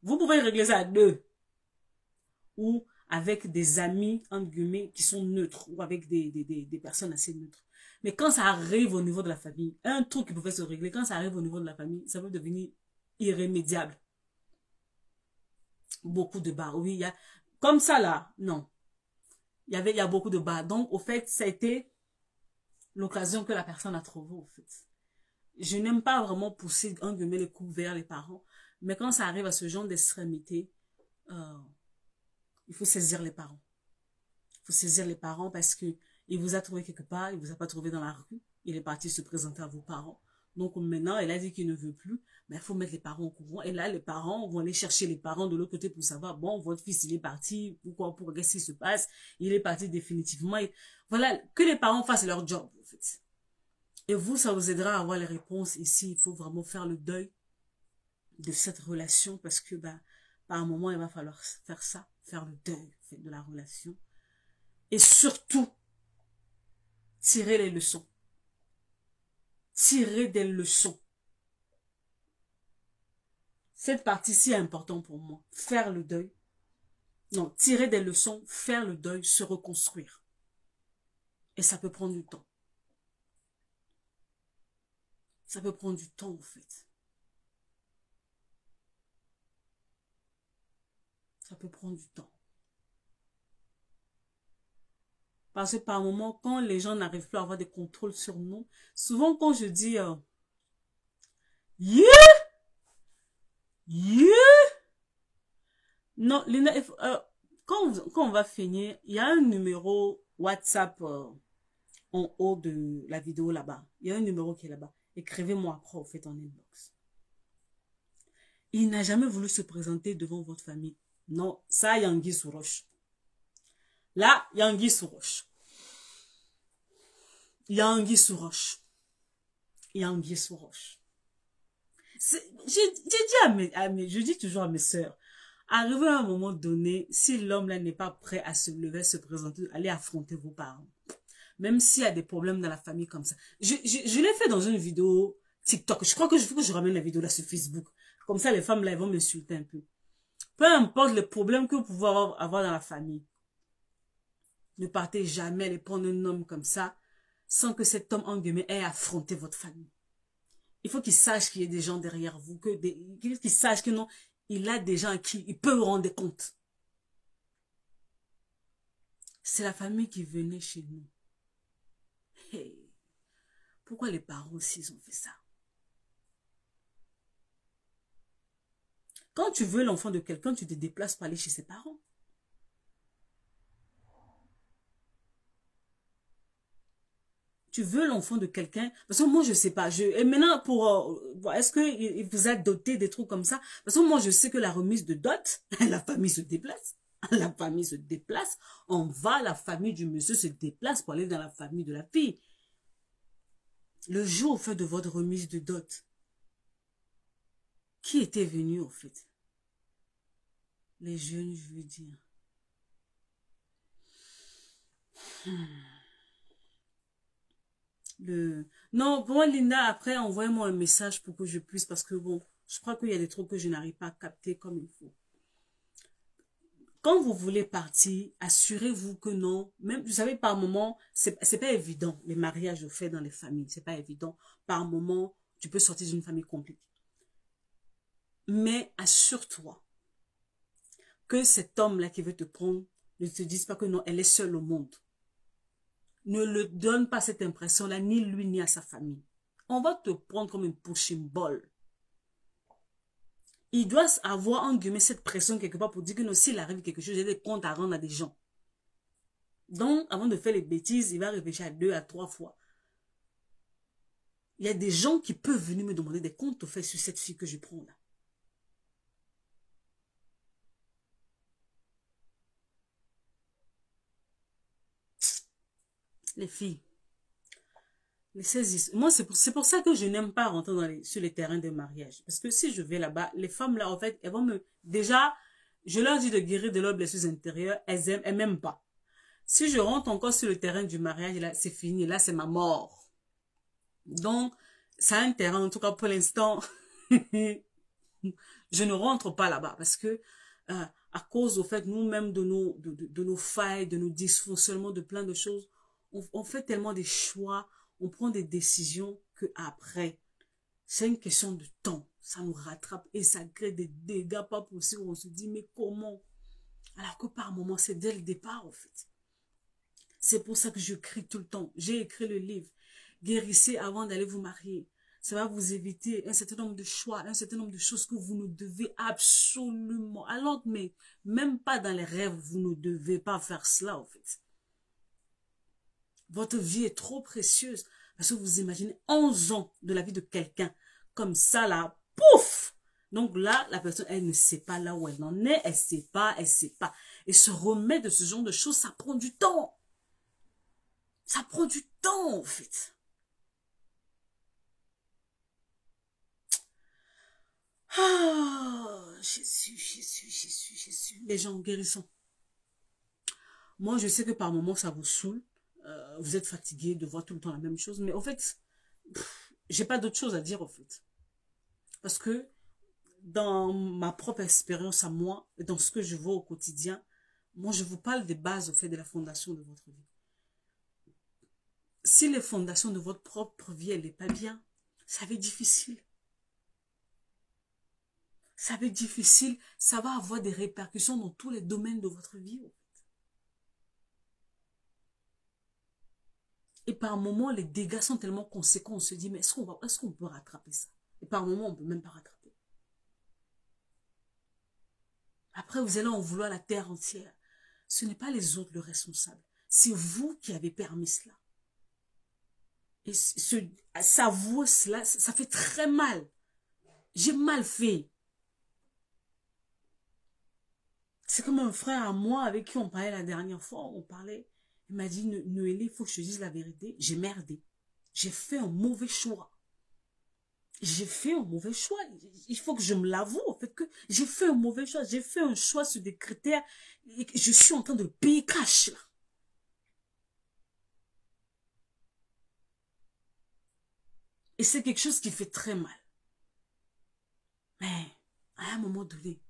Vous pouvez régler ça à deux. Ou avec des amis, entre guillemets, qui sont neutres. Ou avec des personnes assez neutres. Mais quand ça arrive au niveau de la famille, un truc qui pouvait se régler, quand ça arrive au niveau de la famille, ça peut devenir irrémédiable. Beaucoup de bas. Oui, il y a... Comme ça, là, non. Il y a beaucoup de bas. Donc, au fait, ça a été l'occasion que la personne a trouvée, au fait. Je n'aime pas vraiment pousser, un guillemets, les coups vers les parents. Mais quand ça arrive à ce genre d'extrémité, il faut saisir les parents. Il faut saisir les parents parce que il vous a trouvé quelque part, il vous a pas trouvé dans la rue. Il est parti se présenter à vos parents. Donc maintenant, elle a dit qu'il ne veut plus. Mais il faut mettre les parents au courant. Et là, les parents vont aller chercher les parents de l'autre côté pour savoir, bon, votre fils, il est parti. Pourquoi? Qu'est-ce qui se passe? Il est parti définitivement. Et voilà, que les parents fassent leur job, en fait. Et vous, ça vous aidera à avoir les réponses. Ici, il faut vraiment faire le deuil de cette relation parce que, bah, par un moment, il va falloir faire ça, faire le deuil, en fait, de la relation. Et surtout, tirer les leçons. Tirer des leçons. Cette partie-ci est importante pour moi. Faire le deuil. Non, tirer des leçons, faire le deuil, se reconstruire. Et ça peut prendre du temps. Ça peut prendre du temps, en fait. Ça peut prendre du temps. Parce que par moment, quand les gens n'arrivent plus à avoir des contrôles sur nous, souvent quand je dis yeah, non, quand on va finir, il y a un numéro WhatsApp en haut de la vidéo là-bas. Il y a un numéro qui est là-bas. Écrivez-moi après, au fait, en inbox. Il n'a jamais voulu se présenter devant votre famille. Non, ça, il y a anguille sous roche. Là, il y a anguille sous roche. Il y a anguille sous roche. Il y a anguille sous roche. Je dis toujours à mes sœurs, arrivé à un moment donné, si l'homme là n'est pas prêt à se lever, se présenter, allez affronter vos parents. Même s'il y a des problèmes dans la famille comme ça. Je l'ai fait dans une vidéo TikTok. Je crois que faut que je ramène la vidéo là sur Facebook. Comme ça, les femmes là, elles vont m'insulter un peu. Peu importe les problèmes que vous pouvez avoir dans la famille. Ne partez jamais aller prendre un homme comme ça sans que cet homme, en guillemets, ait affronté votre famille. Il faut qu'il sache qu'il y a des gens derrière vous, qu'il sache que non, il a des gens à qui il peut rendre compte. C'est la famille qui venait chez nous. Hey, pourquoi les parents aussi ils ont fait ça? Quand tu veux l'enfant de quelqu'un, tu te déplaces pour aller chez ses parents. Tu veux l'enfant de quelqu'un, parce que moi je sais pas, et maintenant est-ce que il vous a doté des trucs comme ça? Parce que moi je sais que la remise de dot, la famille se déplace. La famille se déplace, la famille du monsieur se déplace pour aller dans la famille de la fille. Le jour au fait de votre remise de dot, qui était venu au fait? Les jeunes, je veux dire. Non, pour moi, Linda, après, envoyez-moi un message pour que je puisse, parce que bon, je crois qu'il y a des trucs que je n'arrive pas à capter comme il faut. Quand vous voulez partir, assurez-vous que non, même, vous savez, par moment, c'est pas évident, les mariages faits dans les familles, c'est pas évident. Par moment, tu peux sortir d'une famille compliquée. Mais assure-toi que cet homme-là qui veut te prendre ne te dise pas que non, elle est seule au monde. Ne le donne pas cette impression-là, ni lui, ni à sa famille. On va te prendre comme une pushing ball. Il doit avoir, en guillemets, cette pression quelque part pour dire que non, s'il arrive quelque chose, il y a des comptes à rendre à des gens. Donc, avant de faire les bêtises, il va réfléchir à 2 à 3 fois. Il y a des gens qui peuvent venir me demander des comptes au fait sur cette fille que je prends là. Les filles. Moi, c'est pour ça que je n'aime pas rentrer sur les terrains de mariage. Parce que si je vais là-bas, les femmes là, en fait, elles vont déjà, je leur dis de guérir de leurs blessures intérieures, elles m'aiment pas. Si je rentre encore sur le terrain du mariage, là, c'est fini. Là, c'est ma mort. Donc, ça a un terrain, en tout cas pour l'instant, je ne rentre pas là-bas. Parce que, à cause, au fait, nous-mêmes, de nos failles, de nos dysfonctionnements, de plein de choses, on fait tellement des choix, on prend des décisions que après, c'est une question de temps. Ça nous rattrape et ça crée des dégâts pas possibles. On se dit, mais comment? Alors que par moment, c'est dès le départ, en fait. C'est pour ça que je crie tout le temps. J'ai écrit le livre. Guérissez avant d'aller vous marier. Ça va vous éviter un certain nombre de choix, un certain nombre de choses que vous ne devez absolument. Alors, mais même pas dans les rêves, vous ne devez pas faire cela, en fait. Votre vie est trop précieuse. Parce que vous imaginez 11 ans de la vie de quelqu'un. Comme ça, là, pouf! Donc là, la personne, elle ne sait pas là où elle en est. Elle sait pas, elle sait pas. Et se remettre de ce genre de choses, ça prend du temps. Ça prend du temps, en fait. Ah, Jésus. Les gens, guérissons. Moi, je sais que par moments, ça vous saoule. Vous êtes fatigué de voir tout le temps la même chose. Mais en fait, j'ai pas d'autre chose à dire, en fait. Parce que dans ma propre expérience à moi, et dans ce que je vois au quotidien, moi, je vous parle des bases, au fait, de la fondation de votre vie. Si les fondations de votre propre vie, elle n'est pas bien, ça va être difficile. Ça va être difficile, ça va avoir des répercussions dans tous les domaines de votre vie. Et par moments, les dégâts sont tellement conséquents, on se dit, mais est-ce qu'on peut rattraper ça? Et par moments, on ne peut même pas rattraper. Après, vous allez en vouloir la terre entière. Ce n'est pas les autres le responsable. C'est vous qui avez permis cela. Et s'avouer cela, ça fait très mal. J'ai mal fait. C'est comme un frère à moi avec qui on parlait la dernière fois. On parlait. Il m'a dit, Noélie, il faut que je te dise la vérité. J'ai merdé. J'ai fait un mauvais choix. J'ai fait un mauvais choix. Il faut que je me l'avoue, en fait, que j'ai fait un mauvais choix. J'ai fait un choix sur des critères et je suis en train de payer cash, là. Et c'est quelque chose qui fait très mal. Mais, à un moment donné,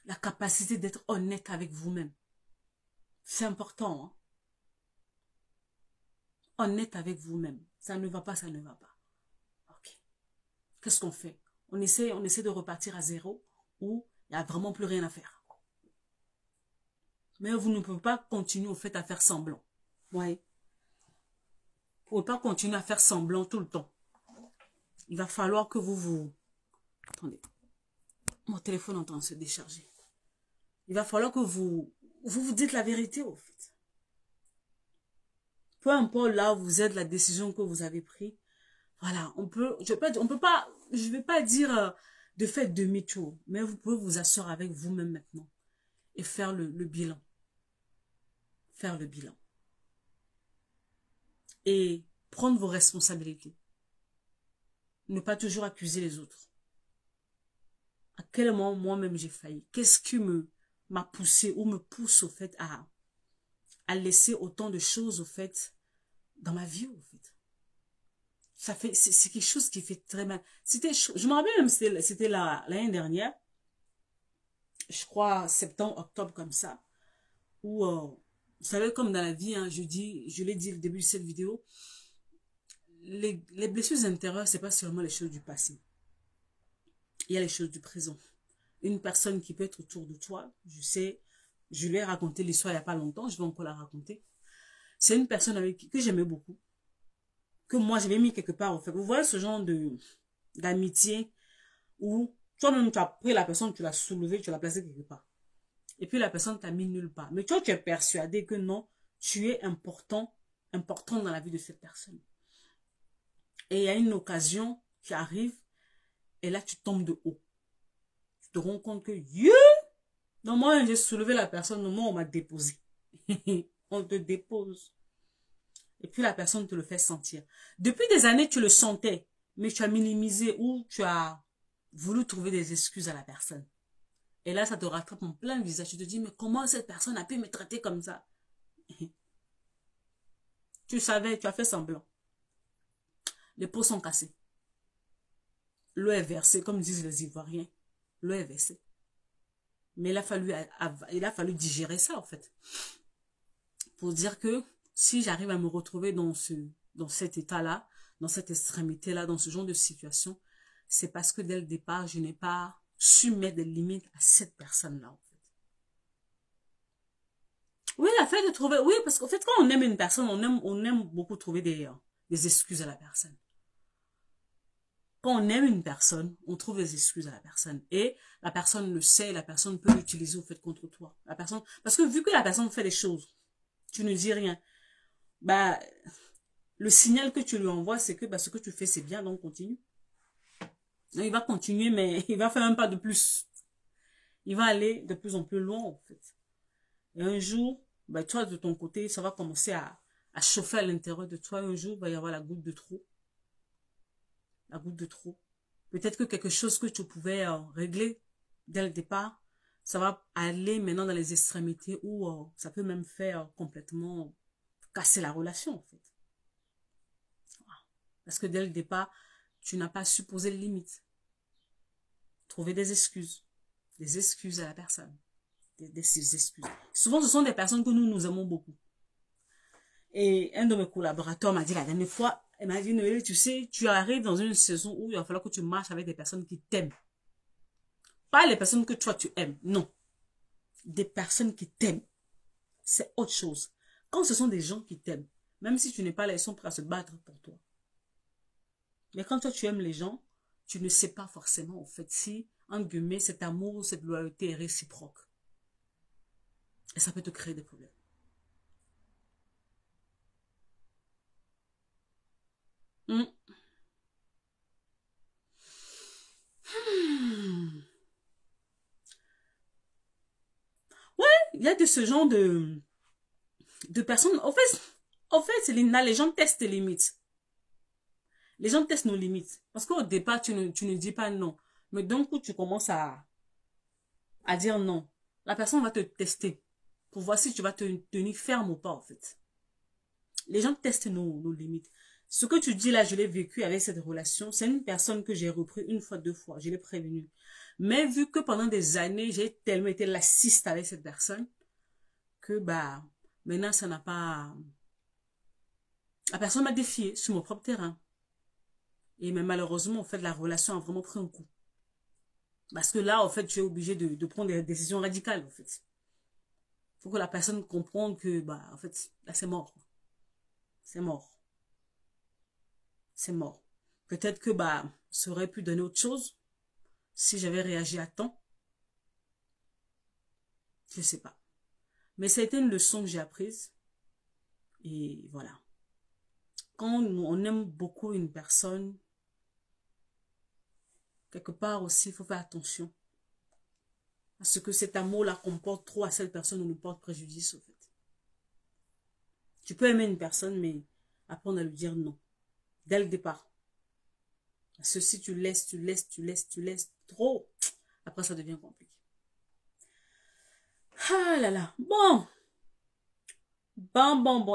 la capacité d'être honnête avec vous-même, c'est important, hein. Honnête avec vous-même. Ça ne va pas, ça ne va pas. Ok. Qu'est-ce qu'on fait? On essaie de repartir à zéro ou il n'y a vraiment plus rien à faire. Mais vous ne pouvez pas continuer, au fait, à faire semblant. Ouais. Vous ne pouvez pas continuer à faire semblant tout le temps. Il va falloir que vous... Attendez. Mon téléphone est en train de se décharger. Il va falloir que vous dites la vérité, au fait. Peu importe là où vous êtes, la décision que vous avez prise. Voilà, je vais pas dire de faire demi-tour, mais vous pouvez vous asseoir avec vous-même maintenant et faire le bilan. Faire le bilan. Et prendre vos responsabilités. Ne pas toujours accuser les autres. À quel moment moi-même j'ai failli? Qu'est-ce qui m'a poussé ou me pousse au fait à laisser autant de choses au fait dans ma vie au fait? C'est quelque chose qui fait très mal. Je me rappelle même, c'était l'année dernière, je crois septembre, octobre comme ça, où, vous savez, comme dans la vie, hein, je l'ai dit au début de cette vidéo, les blessures intérieures, c'est pas seulement les choses du passé. Il y a les choses du présent. Une personne qui peut être autour de toi, je sais, je lui ai raconté l'histoire il n'y a pas longtemps, je vais encore la raconter. C'est une personne que j'aimais beaucoup, que moi j'avais mis quelque part, en fait. Vous voyez ce genre d'amitié où toi-même tu as pris la personne, tu l'as soulevée, tu l'as placée quelque part. Et puis la personne t'a mis nulle part. Mais toi, tu es persuadé que non, tu es important dans la vie de cette personne. Et il y a une occasion qui arrive, et là tu tombes de haut. Tu te rends compte que, non, moi j'ai soulevé la personne, non, moi on m'a déposé. On te dépose. Et puis la personne te le fait sentir. Depuis des années, tu le sentais, mais tu as minimisé ou tu as voulu trouver des excuses à la personne. Et là, ça te rattrape en plein visage. Tu te dis, mais comment cette personne a pu me traiter comme ça? Tu savais, tu as fait semblant. Les pots sont cassés. L'eau est versée, comme disent les Ivoiriens. L'eau est versée. Mais il a fallu digérer ça, en fait. Pour dire que si j'arrive à me retrouver dans cet état-là, dans cette extrémité-là, dans ce genre de situation, c'est parce que dès le départ, je n'ai pas su mettre des limites à cette personne-là, en fait. Oui, la fait de trouver, oui, parce qu'en fait, quand on aime une personne, on aime beaucoup trouver des excuses à la personne. Quand on aime une personne, on trouve des excuses à la personne. Et la personne le sait, la personne peut l'utiliser au fait contre toi. La personne, parce que vu que la personne fait des choses, tu ne dis rien. Bah, le signal que tu lui envoies, c'est que ce que tu fais, c'est bien, donc continue. Donc, il va continuer, mais il va faire un pas de plus. Il va aller de plus en plus loin, en fait. Et un jour, toi, de ton côté, ça va commencer à chauffer à l'intérieur de toi. Un jour, il va y avoir la goutte de trop. La goutte de trop. Peut-être que quelque chose que tu pouvais régler dès le départ, ça va aller maintenant dans les extrémités où ça peut même faire complètement casser la relation, en fait. Parce que dès le départ, tu n'as pas su poser les limites. Trouver des excuses. Des excuses à la personne. Des excuses. Souvent, ce sont des personnes que nous aimons beaucoup. Et un de mes collaborateurs m'a dit la dernière fois, il m'a dit, Noélie, tu sais, tu arrives dans une saison où il va falloir que tu marches avec des personnes qui t'aiment. Pas les personnes que toi, tu aimes. Non. Des personnes qui t'aiment. C'est autre chose. Quand ce sont des gens qui t'aiment, même si tu n'es pas là, ils sont prêts à se battre pour toi. Mais quand toi, tu aimes les gens, tu ne sais pas forcément, en fait, si, entre guillemets, cet amour, cette loyauté est réciproque. Et ça peut te créer des problèmes. Ouais, il y a de ce genre de personnes. En fait, Céline, les gens testent tes limites. Les gens testent nos limites. Parce qu'au départ, tu ne dis pas non. Mais d'un coup, tu commences à dire non. La personne va te tester pour voir si tu vas te tenir ferme ou pas, en fait. Les gens testent nos limites. Ce que tu dis là, je l'ai vécu avec cette relation. C'est une personne que j'ai repris une fois, deux fois. Je l'ai prévenue. Mais vu que pendant des années, j'ai tellement été lassiste avec cette personne, que maintenant, ça n'a pas... La personne m'a défié sur mon propre terrain. Et mais malheureusement, en fait, la relation a vraiment pris un coup. Parce que là, en fait, tu es obligé de prendre des décisions radicales, en fait. Faut que la personne comprenne que, bah, en fait, là, c'est mort. C'est mort. C'est mort. Peut-être que, bah, ça aurait pu donner autre chose si j'avais réagi à temps. Je sais pas. Mais ça a été une leçon que j'ai apprise. Et voilà. Quand on aime beaucoup une personne, quelque part aussi, il faut faire attention à ce que cet amour-là comporte trop à cette personne ou nous porte préjudice, au fait. Tu peux aimer une personne, mais apprendre à lui dire non. Dès le départ. Parce que si tu laisses trop, après ça devient compliqué. Ah là là. Bon.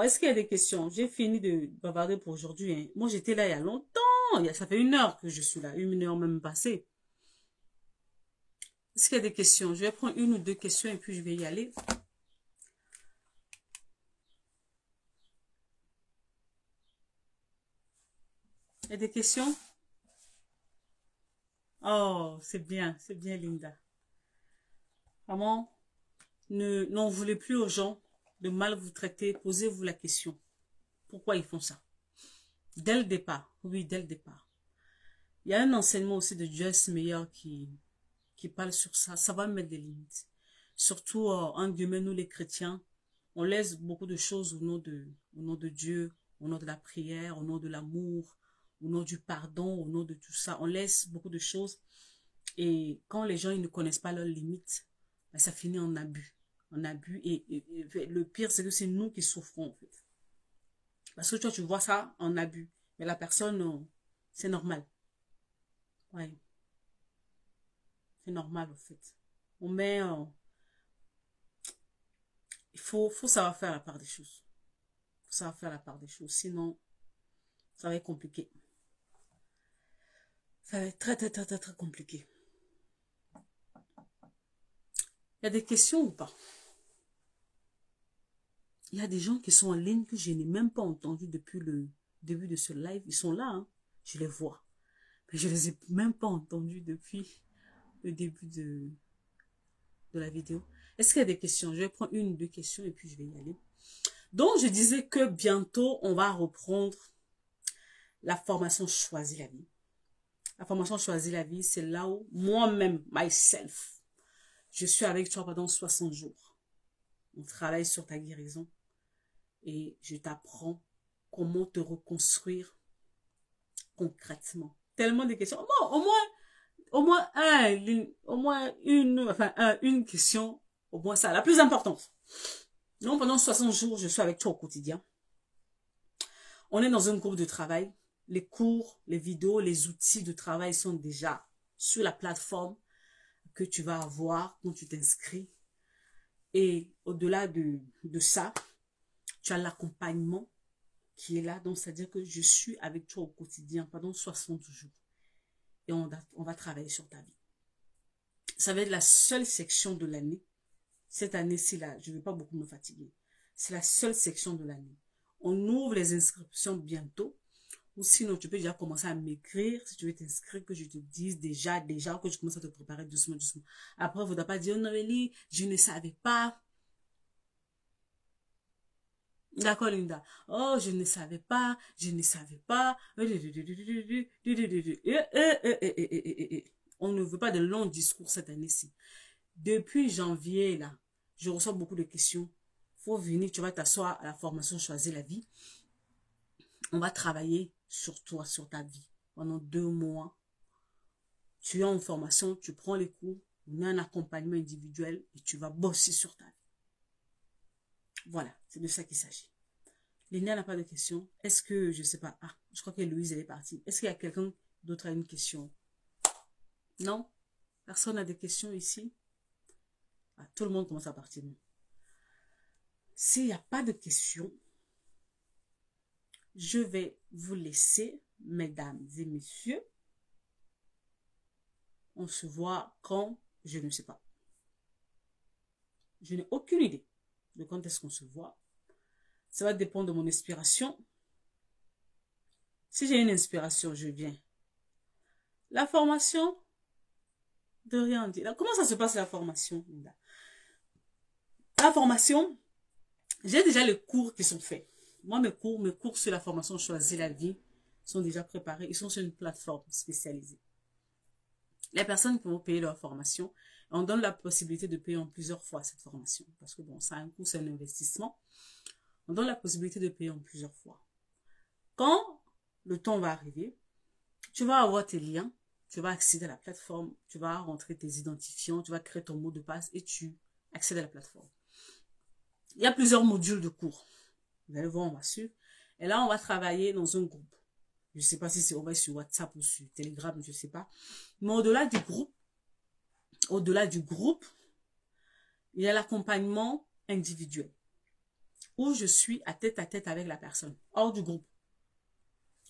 Est-ce qu'il y a des questions? J'ai fini de bavarder pour aujourd'hui. Hein. Moi, j'étais là il y a longtemps. Ça fait 1 heure que je suis là. 1 heure même passée. Est-ce qu'il y a des questions? Je vais prendre 1 ou 2 questions et puis je vais y aller. Il y a des questions? Oh, c'est bien, Linda. Vraiment, n'en voulez plus aux gens de mal vous traiter. Posez-vous la question. Pourquoi ils font ça? Dès le départ. Oui, dès le départ. Il y a un enseignement aussi de Joyce Meyer qui parle sur ça. Ça va mettre des limites. Surtout, en guillemets, nous les chrétiens, on laisse beaucoup de choses au nom de Dieu, au nom de la prière, au nom de l'amour, au nom du pardon, au nom de tout ça. On laisse beaucoup de choses. Et quand les gens ils ne connaissent pas leurs limites, ben, ça finit en abus. En abus. Et le pire, c'est que c'est nous qui souffrons, en fait. Parce que toi, tu vois ça en abus. Mais la personne, c'est normal. Ouais. C'est normal, en fait. On met... il faut savoir faire la part des choses. Il faut savoir faire la part des choses. Sinon, ça va être compliqué. Ça va être très compliqué. Il y a des questions ou pas? Il y a des gens qui sont en ligne que je n'ai même pas entendu depuis le début de ce live. Ils sont là, hein. Je les vois. Mais je les ai même pas entendus depuis le début de la vidéo. Est-ce qu'il y a des questions? Je vais prendre 1 ou 2 questions et puis je vais y aller. Donc, je disais que bientôt, on va reprendre la formation Choisis la vie. La formation Choisis la vie, c'est là où moi-même, myself, je suis avec toi pendant 60 jours. On travaille sur ta guérison et je t'apprends comment te reconstruire concrètement. Tellement de questions. Bon, au moins une question, au moins ça, la plus importante. Donc, pendant 60 jours, je suis avec toi au quotidien. On est dans un groupe de travail. Les cours, les vidéos, les outils de travail sont déjà sur la plateforme que tu vas avoir quand tu t'inscris. Et au-delà de ça, tu as l'accompagnement qui est là. Donc, c'est-à-dire que je suis avec toi au quotidien pendant 60 jours. Et on va travailler sur ta vie. Ça va être la seule section de l'année. Cette année-ci, là, je ne vais pas beaucoup me fatiguer. C'est la seule section de l'année. On ouvre les inscriptions bientôt. Ou sinon, tu peux déjà commencer à m'écrire si tu veux t'inscrire, que je te dise déjà, que je commence à te préparer doucement. Après, il ne faudra pas dire, oh, Noélie, je ne savais pas. D'accord, Linda. Oh, je ne savais pas. On ne veut pas de longs discours cette année-ci. Depuis janvier, là, je reçois beaucoup de questions. Faut venir, tu vas t'asseoir à la formation Choisis la vie. On va travailler sur toi, sur ta vie. Pendant 2 mois, tu es en formation, tu prends les cours, on a un accompagnement individuel et tu vas bosser sur ta vie. Voilà, c'est de ça qu'il s'agit. Lénia n'a pas de questions. Est-ce que, je sais pas, je crois que Louise, elle est partie. Est-ce qu'il y a quelqu'un d'autre qui a une question? Non? Personne n'a des questions ici? Tout le monde commence à partir. S'il n'y a pas de questions, je vais vous laisser, mesdames et messieurs. On se voit quand, je ne sais pas. Je n'ai aucune idée de quand est-ce qu'on se voit. Ça va dépendre de mon inspiration. Si j'ai une inspiration, je viens. La formation, de rien dire. Comment ça se passe la formation? la formation, j'ai déjà les cours qui sont faits. Moi, mes cours sur la formation Choisis la vie sont déjà préparés. Ils sont sur une plateforme spécialisée. Les personnes qui vont payer leur formation, on donne la possibilité de payer en plusieurs fois cette formation. Parce que bon, ça a un coût, c'est un investissement. On donne la possibilité de payer en plusieurs fois. Quand le temps va arriver, tu vas avoir tes liens, tu vas accéder à la plateforme, tu vas rentrer tes identifiants, tu vas créer ton mot de passe et tu accèdes à la plateforme. Il y a plusieurs modules de cours. Vous allez voir, on va suivre. Et là, on va travailler dans un groupe. Je ne sais pas si on va sur WhatsApp ou sur Telegram, je ne sais pas. Mais au-delà du groupe, il y a l'accompagnement individuel. Où je suis à tête avec la personne, hors du groupe.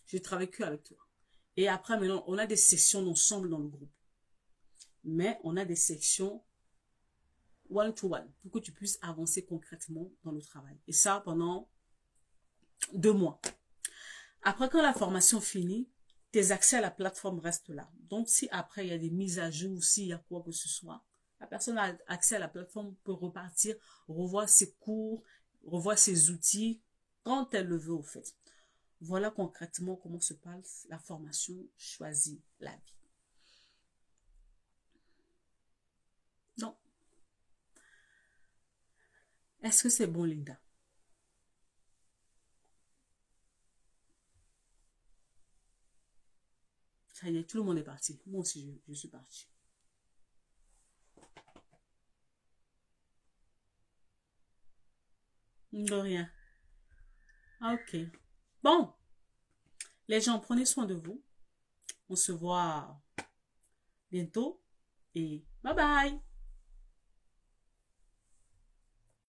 Je travaille que avec toi. Et après, maintenant, on a des sessions ensemble dans le groupe. Mais on a des sections one-to-one pour que tu puisses avancer concrètement dans le travail. Et ça, pendant 2 mois. Après, quand la formation finit, tes accès à la plateforme restent là. Donc, si après, il y a des mises à jour, s'il y a quoi que ce soit, la personne a accès à la plateforme, peut repartir, revoir ses cours, revoir ses outils, quand elle le veut, au fait. Voilà concrètement comment se passe la formation Choisis la vie. Donc, est-ce que c'est bon, Linda? Ça y est, tout le monde est parti. Moi aussi, je suis partie. De rien. Ok. Bon. Les gens, prenez soin de vous. On se voit bientôt. Et bye bye.